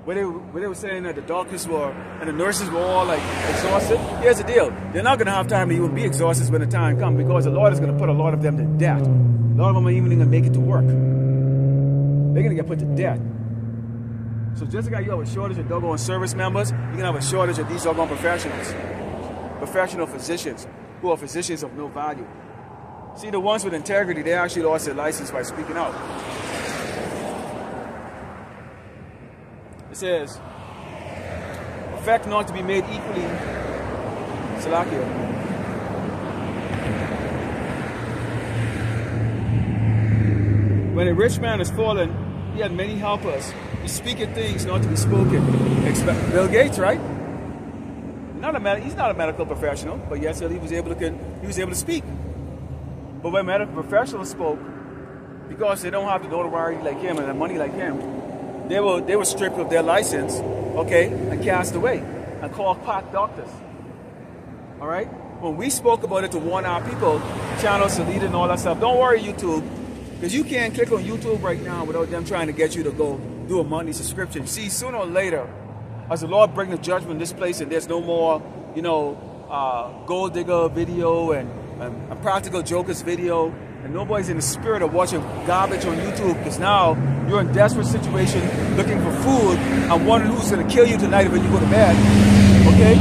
Where they were saying that the doctors were, and the nurses were all like exhausted? Here's the deal. They're not going to have time to even be exhausted when the time comes, because the Lord is going to put a lot of them to death. A lot of them are even going to make it to work. They're going to get put to death. So just like you have a shortage of doggone service members, you're going to have a shortage of these doggone professionals. Professional physicians, who are physicians of no value. See, the ones with integrity, they actually lost their license by speaking out. It says, effect not to be made equally, Salakia. When a rich man is fallen, he had many helpers. He speaketh things not to be spoken. Bill Gates, right? He's not a medical professional, but yes, he was able to speak. But when medical professionals spoke, because they don't have the notoriety like him and the money like him, they were stripped of their license, okay, and cast away, and called quack doctors. All right? when we spoke about it to warn our people, channels deleted and all that stuff. Don't worry, YouTube, because you can't click on YouTube right now without them trying to get you to go do a monthly subscription. See, sooner or later, as the Lord brings the judgment in this place and there's no more, you know, gold digger video and practical jokers video, and nobody's in the spirit of watching garbage on YouTube, because now you're in a desperate situation looking for food and wondering who's going to kill you tonight when you go to bed. Okay?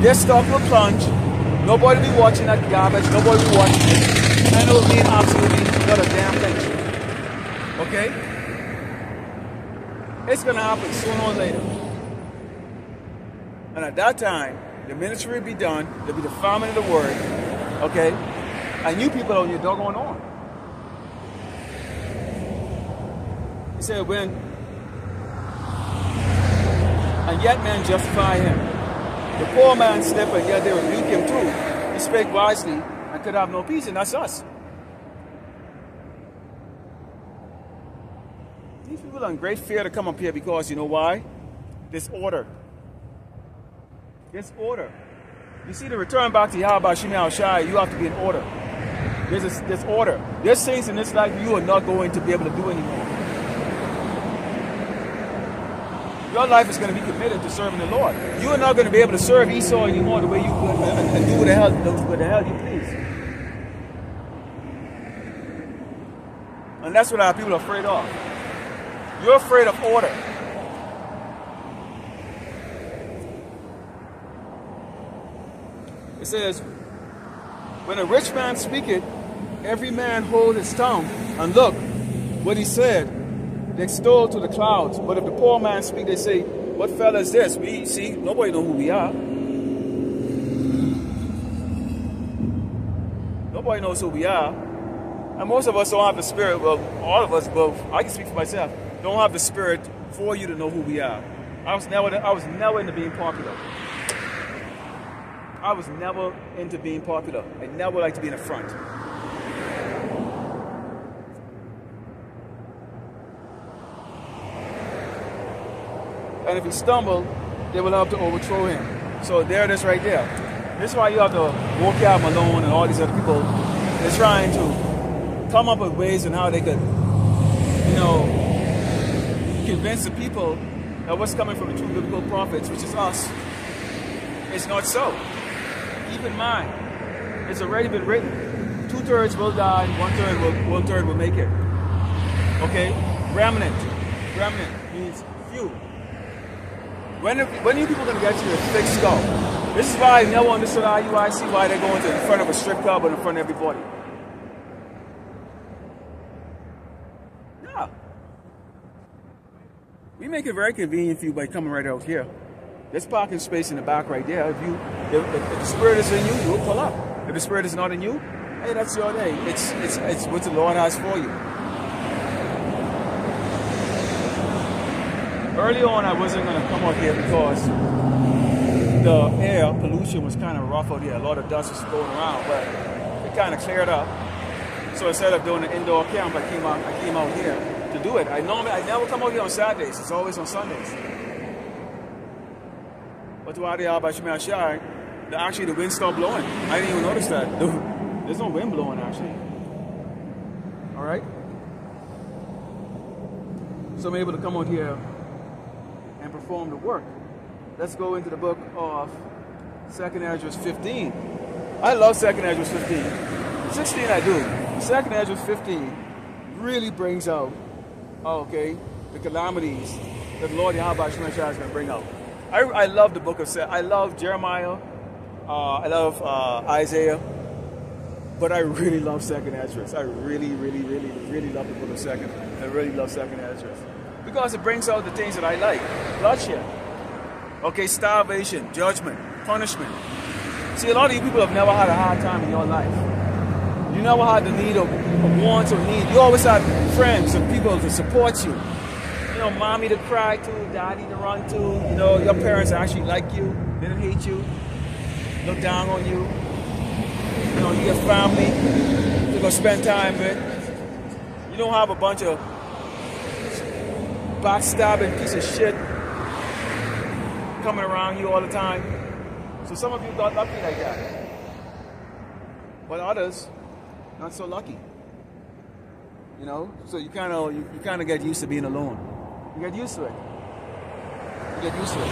Their stock will plunge. Nobody will be watching that garbage. Nobody will be watching it. And it will mean absolutely not a damn thing. Okay? It's going to happen sooner or later. And at that time, the ministry will be done. There'll be the famine of the word. Okay? And you people on your doggone on. He said, when, and yet men justify him. The poor man slipped, and yet they rebuke him too. He spake wisely and could have no peace, and that's us. These people are in great fear to come up here because, you know why? Disorder. Disorder. You see, to return back to Yahweh Shemel Shai, you have to be in order. There's order. There's things in this life you are not going to be able to do anymore. Your life is going to be committed to serving the Lord. You are not going to be able to serve Esau anymore the way you could and do what the hell you please. And that's what our people are afraid of. You're afraid of order. It says, when a rich man speaketh, every man hold his tongue, and look what he said, they extol to the clouds. But if the poor man speak, they say, what fella is this? We see, nobody know who we are. Nobody knows who we are. And most of us don't have the spirit, well, all of us, well, I can speak for myself, don't have the spirit for you to know who we are. I was never into being popular. I was never into being popular. I never liked to be in the front. And if he stumbled, they will have to overthrow him. So there it is right there. This is why you have to Vocab Malone and all these other people. They're trying to come up with ways on how they could, you know, convince the people that what's coming from the true biblical prophets, which is us, is not so. Keep in mind, it's already been written. 2/3 will die, 1/3 will make it. Okay? Remnant. Remnant means few. When are you people going to get to your thick skull? This is why I never understood IUIC, why they're going to in front of a strip club and in front of everybody. Yeah. We make it very convenient for you by coming right out here. There's parking space in the back right there. If the spirit is in you, you'll pull up. If the spirit is not in you, hey, that's your day. It's what the Lord has for you. Early on, I wasn't going to come out here because the air pollution was kind of rough out here. A lot of dust was going around, but it kind of cleared up. So instead of doing an indoor camp, I came out here to do it. I never come out here on Saturdays. It's always on Sundays. But to actually the wind stopped blowing. I didn't even notice that. There's no wind blowing actually. All right. So I'm able to come out here and perform the work. Let's go into the book of 2nd Esdras 15. I love 2nd Esdras 15. 16 I do. 2nd Esdras 15 really brings out, the calamities that the Lord Yahweh is going to bring out. I love the book of I love Jeremiah. I love Isaiah. But I really love 2nd Esdras. I really love the book of 2nd. I really love 2nd Esdras. Because it brings out the things that I like. Bloodshed. Okay, starvation, judgment, punishment. See, a lot of you people have never had a hard time in your life. You never had the need of wants or need. You always had friends and people to support you. You know, mommy to cry to, daddy to run to. You know, your parents actually like you. They don't hate you. Look down on you. You know, you have family to go spend time with. You don't have a bunch of backstabbing piece of shit coming around you all the time. So some of you got lucky like that. but others not so lucky. You know, so you kind of get used to being alone. You get used to it. You get used to it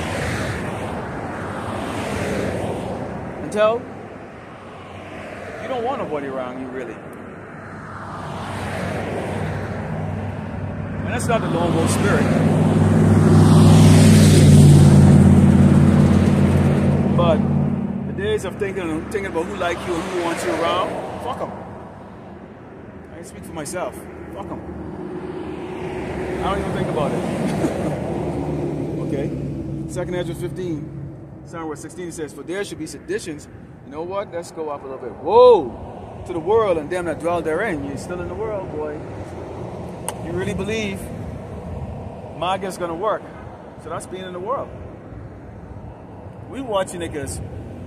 until you don't want nobody around you, really. And that's not the lone wolf spirit. But the days of thinking about who like you and who wants you around, fuck them. I can speak for myself. Fuck them. I don't even think about it. Okay? 2nd Ezra 15, somewhere 16 says, for there should be seditions. You know what? Let's go up a little bit. Whoa! To the world and them that dwell therein. You're still in the world, boy. You really believe MAGA's gonna work. So that's being in the world. We watching it because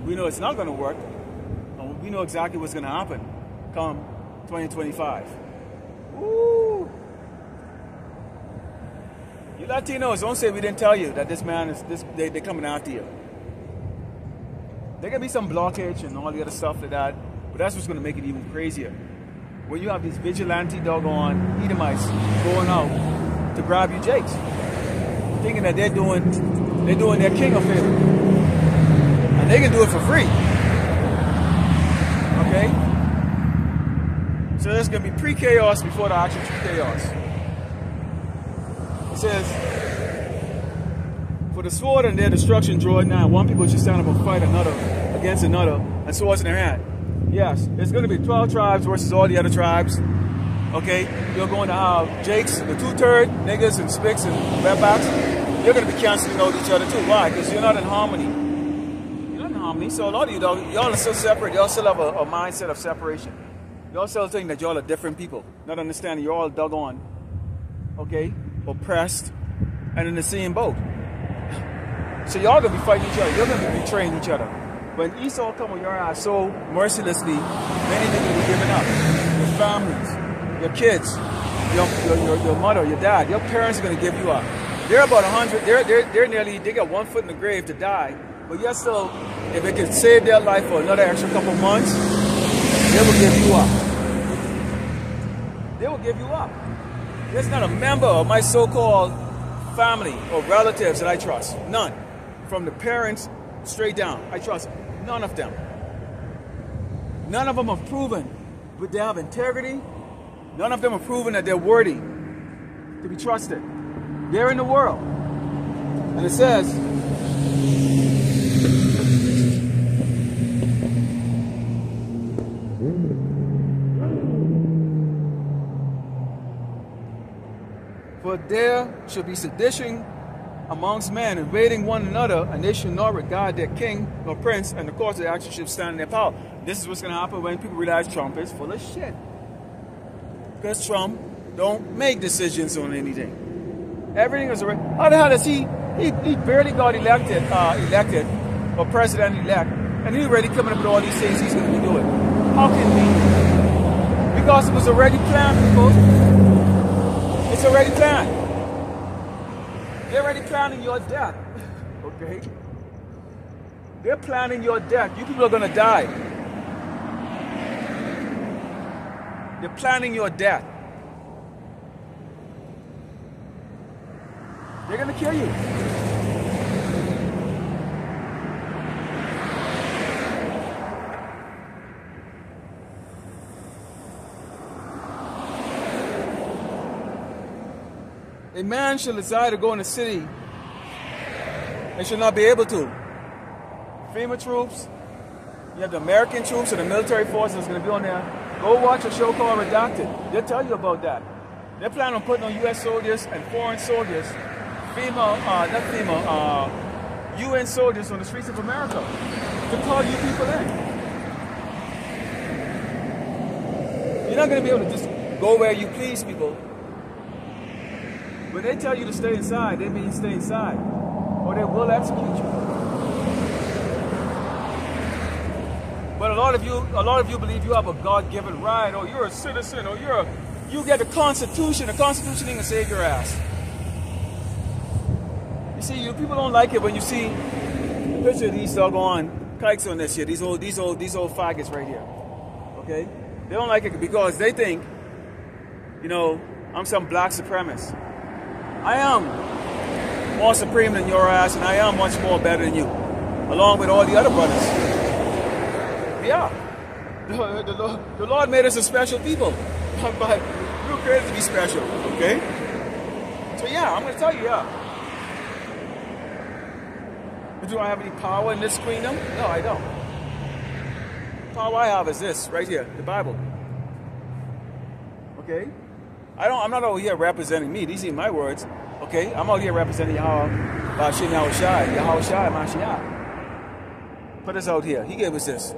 we know it's not gonna work. And we know exactly what's gonna happen come 2025. Woo! You Latinos, don't say we didn't tell you that this man is they're coming after you. There can be some blockage and all the other stuff like that, but that's what's gonna make it even crazier. When you have these vigilante doggone Edomites going out to grab you jakes, thinking that they're doing their king a favor. And they can do it for free. Okay? So there's going to be pre-chaos before the actual chaos. It says, for the sword and their destruction draw it nigh. One people should stand up and fight another against another, and swords in their hand. Yes, it's going to be 12 tribes versus all the other tribes. Okay? You're going to have jakes, the two-third, niggas and spicks and redbacks. You're going to be canceling out each other too. Why? Because you're not in harmony. So a lot of you, y'all are still separate. Y'all still have a mindset of separation. Y'all still think that y'all are different people. Not understanding you're all dug on, okay, oppressed, and in the same boat. So y'all gonna be fighting each other. You're gonna be betraying each other. When Esau come on your ass so mercilessly, many niggas will be giving up. Your families, your kids, your mother, your dad, your parents are gonna give you up. They're about 100. They got 1 foot in the grave to die. But yet still, if it could save their life for another extra couple months, they will give you up. They will give you up. There's not a member of my so-called family or relatives that I trust. None. From the parents straight down. I trust none of them. None of them have proven that they have integrity. None of them have proven that they're worthy to be trusted. They're in the world. And it says, for there shall be sedition amongst men, invading one another, and they shall not regard their king nor prince, and the course of the action shall stand in their power. This is what's going to happen when people realize Trump is full of shit. Because Trump don't make decisions on anything. Everything is already. How the hell is he barely got elected or president-elect, and he's already coming up with all these things he's going to be doing. How can he? Because it was already planned, people. It's already planned. They're already planning your death. Okay? They're planning your death. You people are going to die. They're planning your death. They're going to kill you. A man shall desire to go in the city and shall not be able to. FEMA troops, you have the American troops and the military forces that's going to be on there. Go watch a show called Redacted. They'll tell you about that. They're planning on putting on U.S. soldiers and foreign soldiers, UN soldiers on the streets of America to call you people in. You're not going to be able to just go where you please, people. When they tell you to stay inside, they mean stay inside, or they will execute you. But a lot of you believe you have a God-given right, or you're a citizen, or you get the Constitution. The Constitution ain't gonna save your ass. You see, you people don't like it when you see a picture of these doggone kikes on this shit. These old faggots right here. Okay? They don't like it because they think, you know, I'm some black supremacist. I am more supreme than your ass, and I am much more better than you, along with all the other brothers. Yeah. The Lord made us a special people, but we were created to be special, okay? So yeah, I'm going to tell you, yeah. Do I have any power in this kingdom? No, I don't. The power I have is this, right here, the Bible. Okay? I'm not out here representing me. These are my words. Okay? I'm out here representing Yahweh Shai, Mashiach. Put us out here. He gave us this.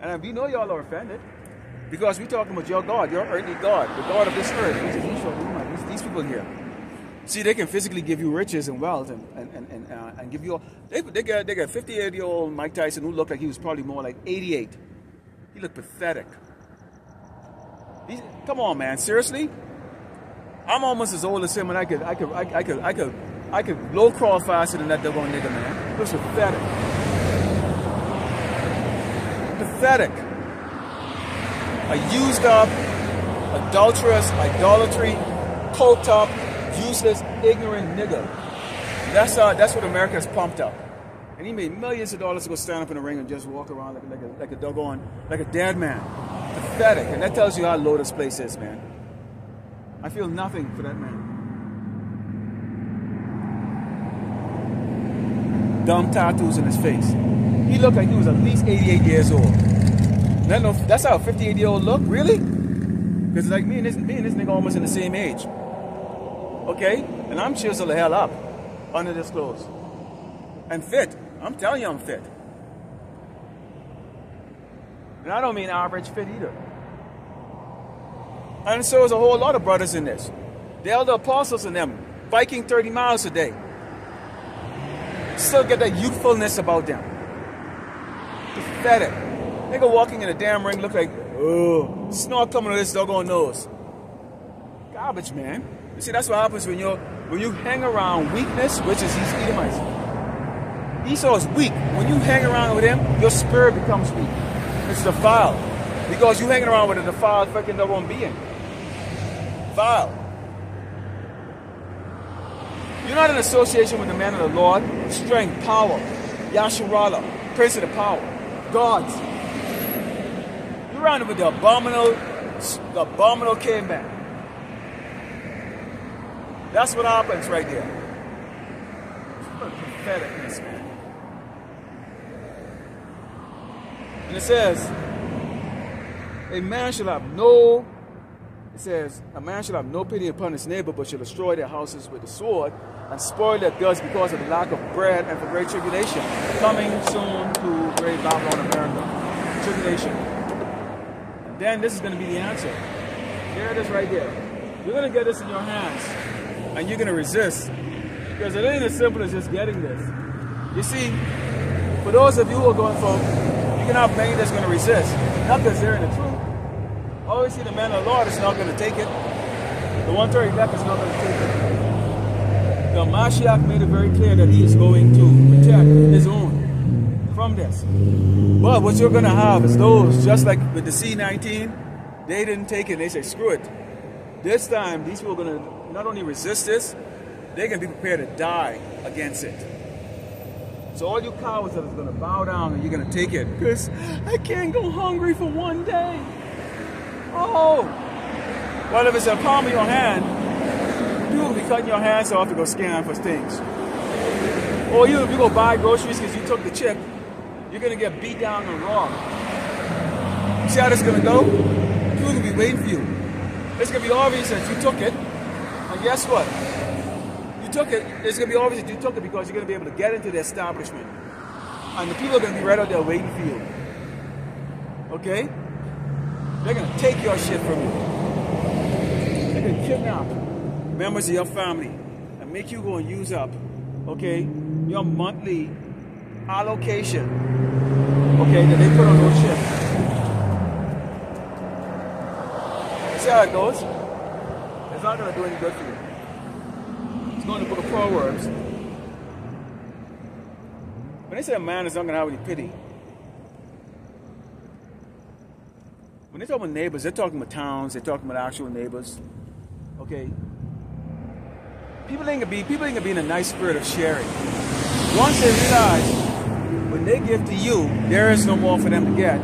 And we know y'all are offended because we're talking about your God, your earthly God, the God of this earth, which is these people here. See, they can physically give you riches and wealth and give you all. They got 58-year-old Mike Tyson who looked like he was probably more like 88. He looked pathetic. Come on, man, seriously? I'm almost as old as him, and I could low crawl faster than that doggone nigga, man. It was pathetic. Pathetic. A used up, adulterous, idolatry, coked up, useless, ignorant nigga. That's what America's pumped up. And he made millions of dollars to go stand up in the ring and just walk around like a doggone, like a dead man. Pathetic. And that tells you how low this place is, man. I feel nothing for that man. Dumb tattoos in his face. He looked like he was at least 88 years old. That's how a 58-year-old look? Really? Because like me and this nigga almost in the same age. Okay? And I'm chiseled the hell up under this clothes. And fit. I'm telling you I'm fit. And I don't mean average fit either. And so there's a whole lot of brothers in this. The elder apostles in them, biking 30 miles a day. Still get that youthfulness about them. Pathetic. Nigga walking in a damn ring look like, oh, snot coming to this doggone nose. Garbage, man. You see, that's what happens when you hang around weakness, which is these Edomites. Esau is weak. When you hang around with him, your spirit becomes weak. It's defiled. Because you hanging around with a defiled fucking doggone being. Vile. You're not in association with the man of the Lord, strength, power, Yasharala, Prince of the power, gods. You're around with the abominable caveman. That's what happens right there. What a patheticness, man. And it says, a man shall have no pity upon his neighbor, but shall destroy their houses with the sword and spoil their goods because of the lack of bread and for great tribulation. Coming soon to great Babylon, America. Tribulation. And then this is going to be the answer. There it is right there. You're going to get this in your hands. And you're going to resist. Because it ain't as simple as just getting this. You see, for those of you who are going for, you can have many that's going to resist. Not because they're in the truth. Always see the man of the Lord is not going to take it. The 130 left is not going to take it. The Mashiach made it very clear that he is going to protect his own from this. But what you're going to have is those, just like with the C-19, they didn't take it. They say, screw it. This time, these people are going to not only resist this, they're going to be prepared to die against it. So all you cowards that are going to bow down and you're going to take it, because I can't go hungry for one day. Oh, well, if it's a palm of your hand, you will be cutting your hands off to go scan for things. Or if you go buy groceries because you took the chip, you're going to get beat down and robbed. You see how this is going to go? People are going to be waiting for you. It's going to be obvious that you took it. And guess what? You took it. It's going to be obvious that you took it because you're going to be able to get into the establishment. And the people are going to be right out there waiting for you. Okay? They're going to take your shit from you. They're going to kidnap members of your family and make you go and use up, okay, your monthly allocation, okay, that they put on those ships. See how it goes? It's not going to do any good for you. It's going to the book of Proverbs. When they say a man is not going to have any pity, when they talk about neighbors, they're talking about towns, they're talking about actual neighbors. Okay? People ain't gonna be in a nice spirit of sharing. Once they realize when they give to you, there is no more for them to get,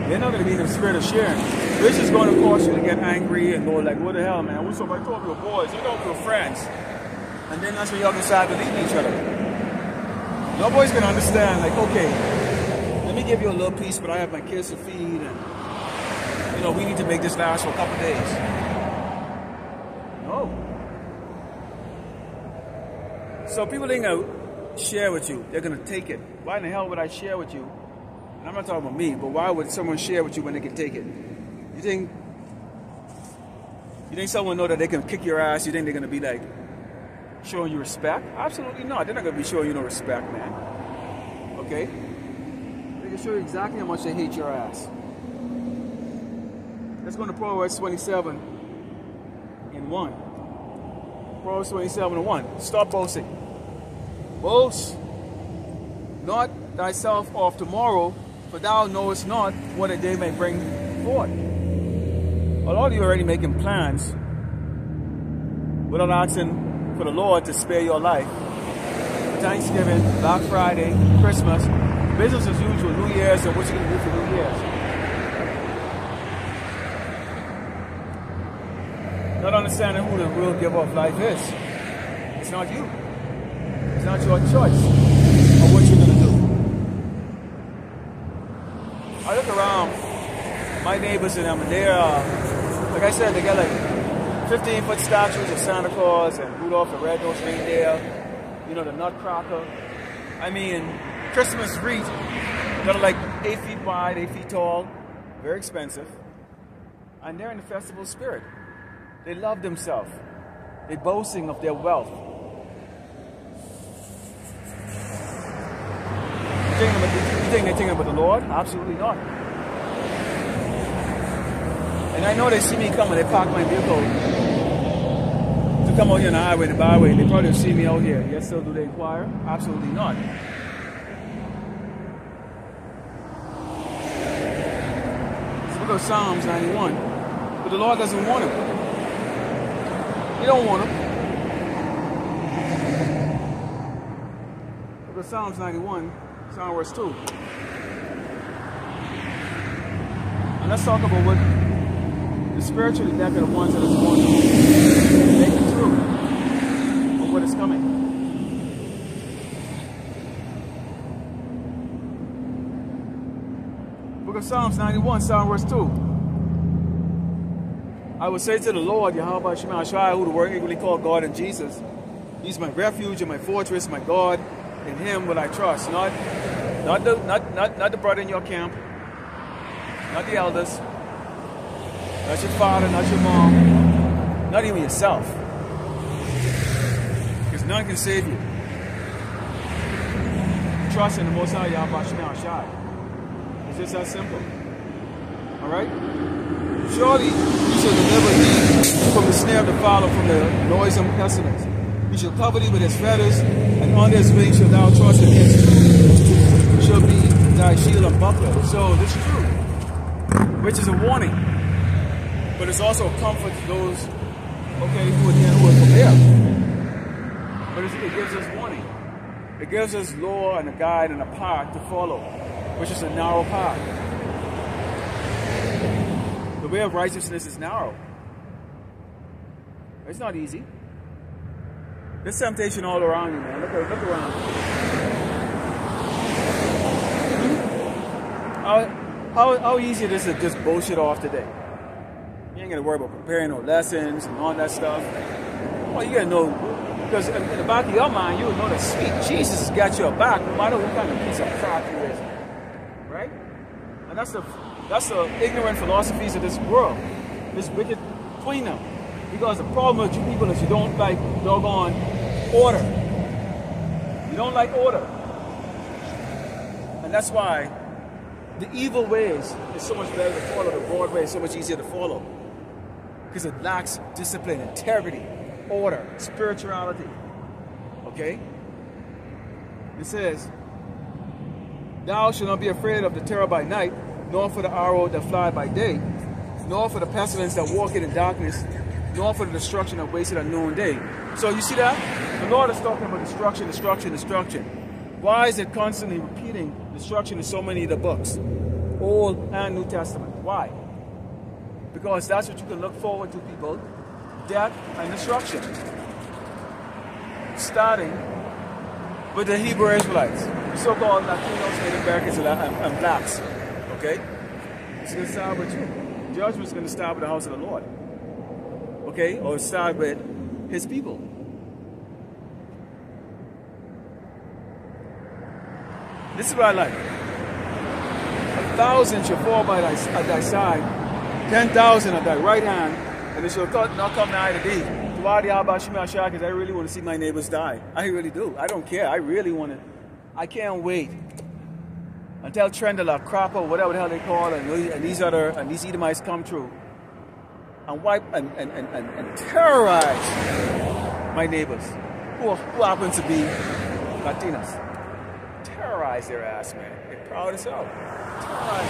they're not gonna be in the spirit of sharing. Which is going to cause you to get angry and go like, what the hell, man? What's up? I thought we were boys, I thought we were friends. And then that's when y'all decide to leave each other. Nobody's gonna understand, like, okay, let me give you a little piece, but I have my kids to feed, and you know, we need to make this last for a couple days. No. So people ain't gonna share with you, they're gonna take it. Why in the hell would I share with you? And I'm not talking about me, but why would someone share with you when they can take it? You think someone know that they can kick your ass? You think they're gonna be like showing you respect? Absolutely not. They're not gonna be showing you no respect, man. Okay? They can show you exactly how much they hate your ass. Let's go to Proverbs 27 and 1. Proverbs 27 and 1. Stop boasting. Boast not thyself of tomorrow, for thou knowest not what a day may bring forth. A lot of you are already making plans without asking for the Lord to spare your life. Thanksgiving, Black Friday, Christmas, business as usual, New Year's, and what you're going to do for New Year's. Not understanding who the real giver of life is. It's not you. It's not your choice of what you're going to do. I look around, my neighbors and them, and they're, like I said, they got like 15-foot statues of Santa Claus and Rudolph the Red-Nosed Reindeer, you know, the Nutcracker. I mean, Christmas wreath that are like 8 feet wide, 8 feet tall, very expensive, and they're in the festival spirit. They love themselves. They're boasting of their wealth. You think they're thinking about the Lord? Absolutely not. And I know they see me coming, they park my vehicle to come out here on the highway, the byway. They probably see me out here. Yes, sir, do they inquire? Absolutely not. Let's look at Psalms 91. But the Lord doesn't want him. He don't want him. Look at Psalms 91, Psalm verse 2. And let's talk about what the spiritually decadent ones that is going to make it through of what is coming. Book of Psalms 91, Psalm verse 2. I will say to the Lord, Yahweh Shema Shai, who the word equally called God and Jesus, He's my refuge and my fortress, my God. In Him will I trust. Not the brother in your camp, not the elders, not your father, not your mom, not even yourself. Because none can save you. Trust in the Most High Yahweh Shema Shai. It's just that simple. Alright? Surely He shall deliver thee from the snare of the fowler, from the noisome pestilence. He shall cover thee with His feathers, and under His wings shalt thou trust, in His truth shall be thy shield and buckler. So this is true, which is a warning, but it's also a comfort to those, okay, who are prepared. But it gives us warning. It gives us law and a guide and a path to follow, which is a narrow path. The way of righteousness is narrow. It's not easy. There's temptation all around you, man. Look around. How easy it is to just bullshit off today. You ain't gonna worry about preparing no lessons and all that stuff. Well, you gotta know, because in the back of your mind, you would know that sweet Jesus has got your back, no matter what kind of piece of crap you is. Right? And that's the ignorant philosophies of this world. This wicked between them. Because the problem with you people is you don't like doggone order. You don't like order. And that's why the evil ways is so much better to follow. The broad way is so much easier to follow. Because it lacks discipline, integrity, order, spirituality. Okay? It says, Thou shalt not be afraid of the terror by night, nor for the arrow that fly by day, nor for the pestilence that walketh in darkness, nor for the destruction that wasteth at noonday. So you see that? The Lord is talking about destruction, destruction, destruction. Why is it constantly repeating destruction in so many of the books? Old and New Testament. Why? Because that's what you can look forward to, people. Death and destruction. Starting with the Hebrew Israelites, the so-called Latinos, Native Americans, and blacks. Okay? It's going to start with you. Judgment's going to start with the house of the Lord. Okay? Or start with his people. This is what I like. 1,000 shall fall by at thy side, 10,000 at thy right hand, and it shall not come nigh to thee. Because I really want to see my neighbors die. I really do. I don't care. I really want to. I can't wait until Trendler, Cropper, whatever the hell they call it, and these Edomites come through and wipe and terrorize my neighbors who happen to be Latinos. Terrorize their ass, man. They're proud as hell. Terrorize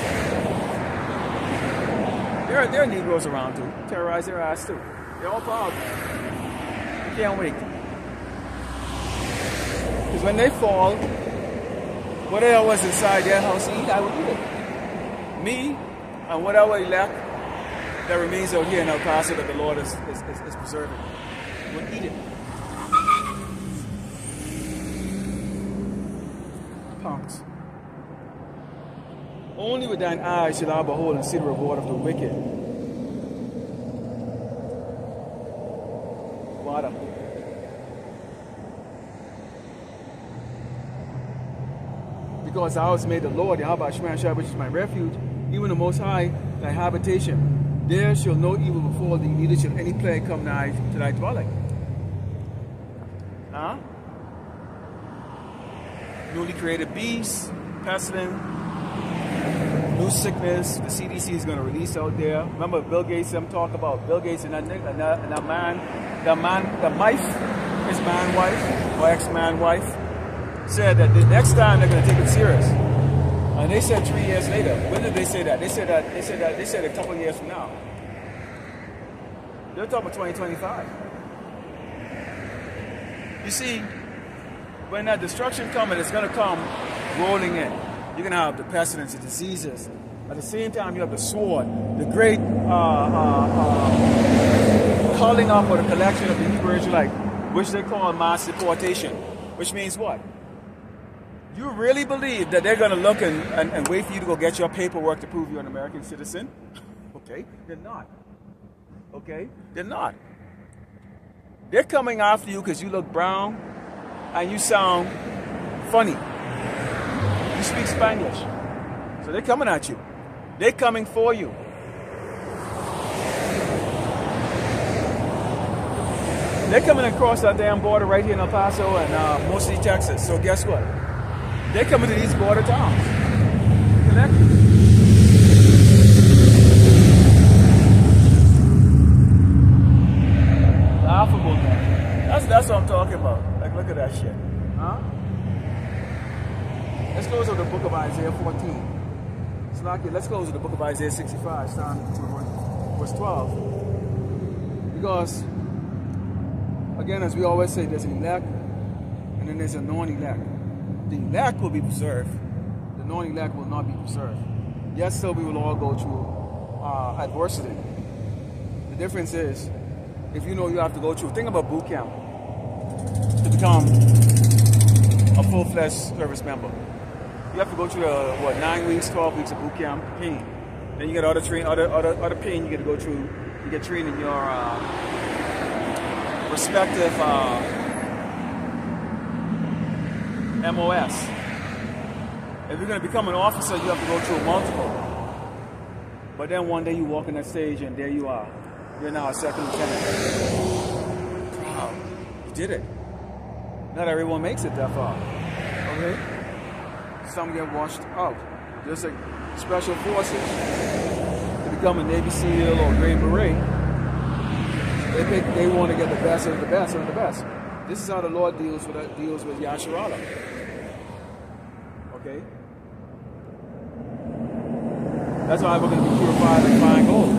them. There are Negroes around too. Terrorize their ass too. They're all proud. I can't wait. Because when they fall, whatever was inside their house to eat, I will eat it. Me and whatever elect that remains out here in El Paso that the Lord is preserving, will eat it. Punks. Only with thine eyes shall I behold and see the reward of the wicked. Water. Because thou hast made the Lord, Yahweh Shemashah, which is my refuge, even the Most High, thy habitation. There shall no evil befall thee, neither shall any plague come nigh to thy dwelling. Huh? Newly created beasts, pestilence, new sickness. The CDC is going to release out there. Remember Bill Gates? Them talk about Bill Gates and that man, the wife, his man wife or ex-man wife, said that the next time they're going to take it serious. And they said 3 years later. When did they say that? They said a couple of years from now. They're talking about 2025. You see, when that destruction comes, it's going to come rolling in. You're going to have the pestilence, the diseases. At the same time, you have the sword, the great calling up or the collection of the Hebrew Israelite, which they call mass deportation. Which means what? You really believe that they're going to look and wait for you to go get your paperwork to prove you're an American citizen? Okay, they're not. Okay, they're not. They're coming after you because you look brown and you sound funny. You speak Spanish. So they're coming at you. They're coming for you. They're coming across that damn border right here in El Paso and mostly Texas. So guess what? They're coming to these border towns. Connected. Laughable, man. That's what I'm talking about. Like, look at that shit. Huh? Let's close with the book of Isaiah 14. Let's close with the book of Isaiah 65, starting with verse 12. Because, again, as we always say, there's an elect, and then there's a non-elect. The elect will be preserved. The non-elect will not be preserved. Yes, still we will all go through adversity. The difference is, if you know you have to go through, think about boot camp to become a full-fledged service member. You have to go through 9 weeks, 12 weeks of boot camp pain. Then you get other pain you get to go through. You get trained in your respective MOS. If you're going to become an officer, you have to go through multiple. But then one day you walk in that stage and there you are. You're now a second lieutenant. Wow, you did it. Not everyone makes it that far. Okay? Some get washed out. Just like special forces. To become a Navy SEAL or Green Beret, they want to get the best of the best of the best. This is how the Lord deals with Yasharala. Okay? That's why we're going to be purified like fine gold.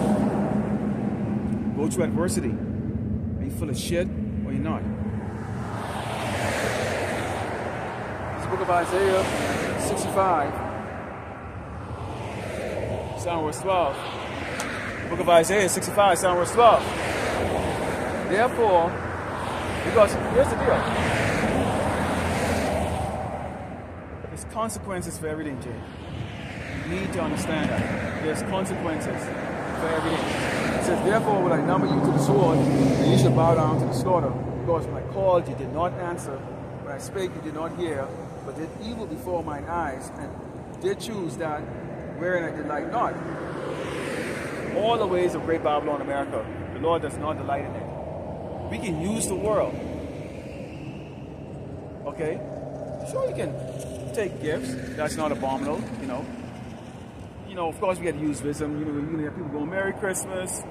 Go through adversity. Are you full of shit or you're not? This is the book of Isaiah 65. Sound verse 12. The book of Isaiah 65, sound verse 12. Therefore, because here's the deal. There's consequences for everything, Jay. You need to understand that. There's consequences for everything. It says, therefore will I number you to the sword, and you shall bow down to the slaughter. Because when I called, you did not answer. When I spake, you did not hear, but did evil before mine eyes, and did choose that wherein I delight not. All the ways of great Babylon, America, the Lord does not delight in it. We can use the world. Okay? Sure, you can take gifts. That's not abominable, you know. You know, of course, we got to use wisdom. You know, you have people going, Merry Christmas.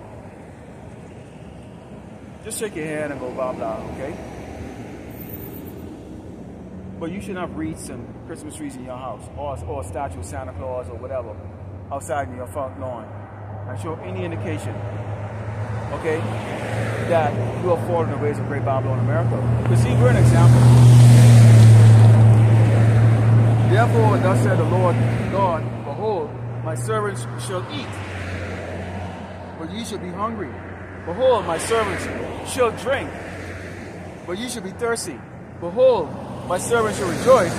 Just shake your hand and go blah, blah, okay? But you should not reach some Christmas trees in your house or a statue of Santa Claus or whatever outside in your front lawn and show any indication, okay, that you are following the ways of great Babylon, America. Because see, we're an example. Therefore, thus said the Lord God, behold, my servants shall eat, but ye shall be hungry. Behold, my servants shall drink, but ye shall be thirsty. Behold, my servants shall rejoice,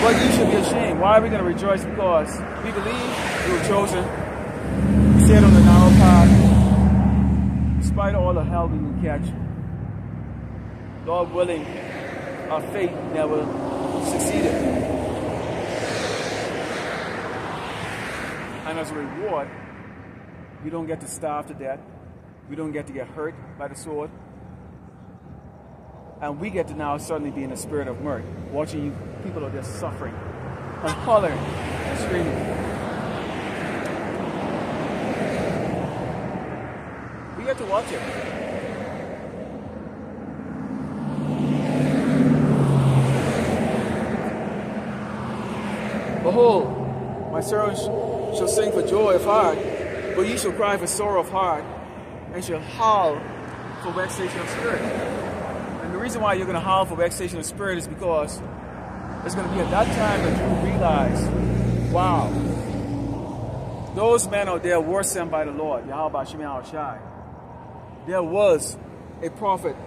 but ye shall be ashamed. Why are we going to rejoice? Because we believe we were chosen. We stayed on the narrow path. Despite all the hell we will catch, Lord willing, our faith never succeeded. And as a reward, we don't get to starve to death. We don't get to get hurt by the sword. And we get to now suddenly be in a spirit of mirth, watching you people are just suffering and hollering and screaming. We get to watch it. Behold, my servants shall sing for joy of heart, but ye shall cry for sorrow of heart, and shall howl for vexation of spirit. And the reason why you're going to howl for vexation of spirit is because it's going to be at that time that you realize, wow, those men out there were sent by the Lord, Yahweh Shemi Shai. There was a prophet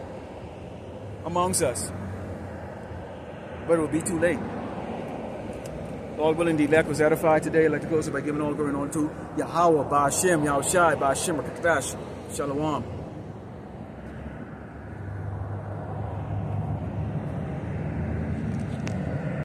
amongst us, but it will be too late. Lord willing, the elect was edified today. I'd like to close it by giving all glory on to Yahweh, Ba'ashem, Yahushai, Ba'ashem, Rakatash, Shalom.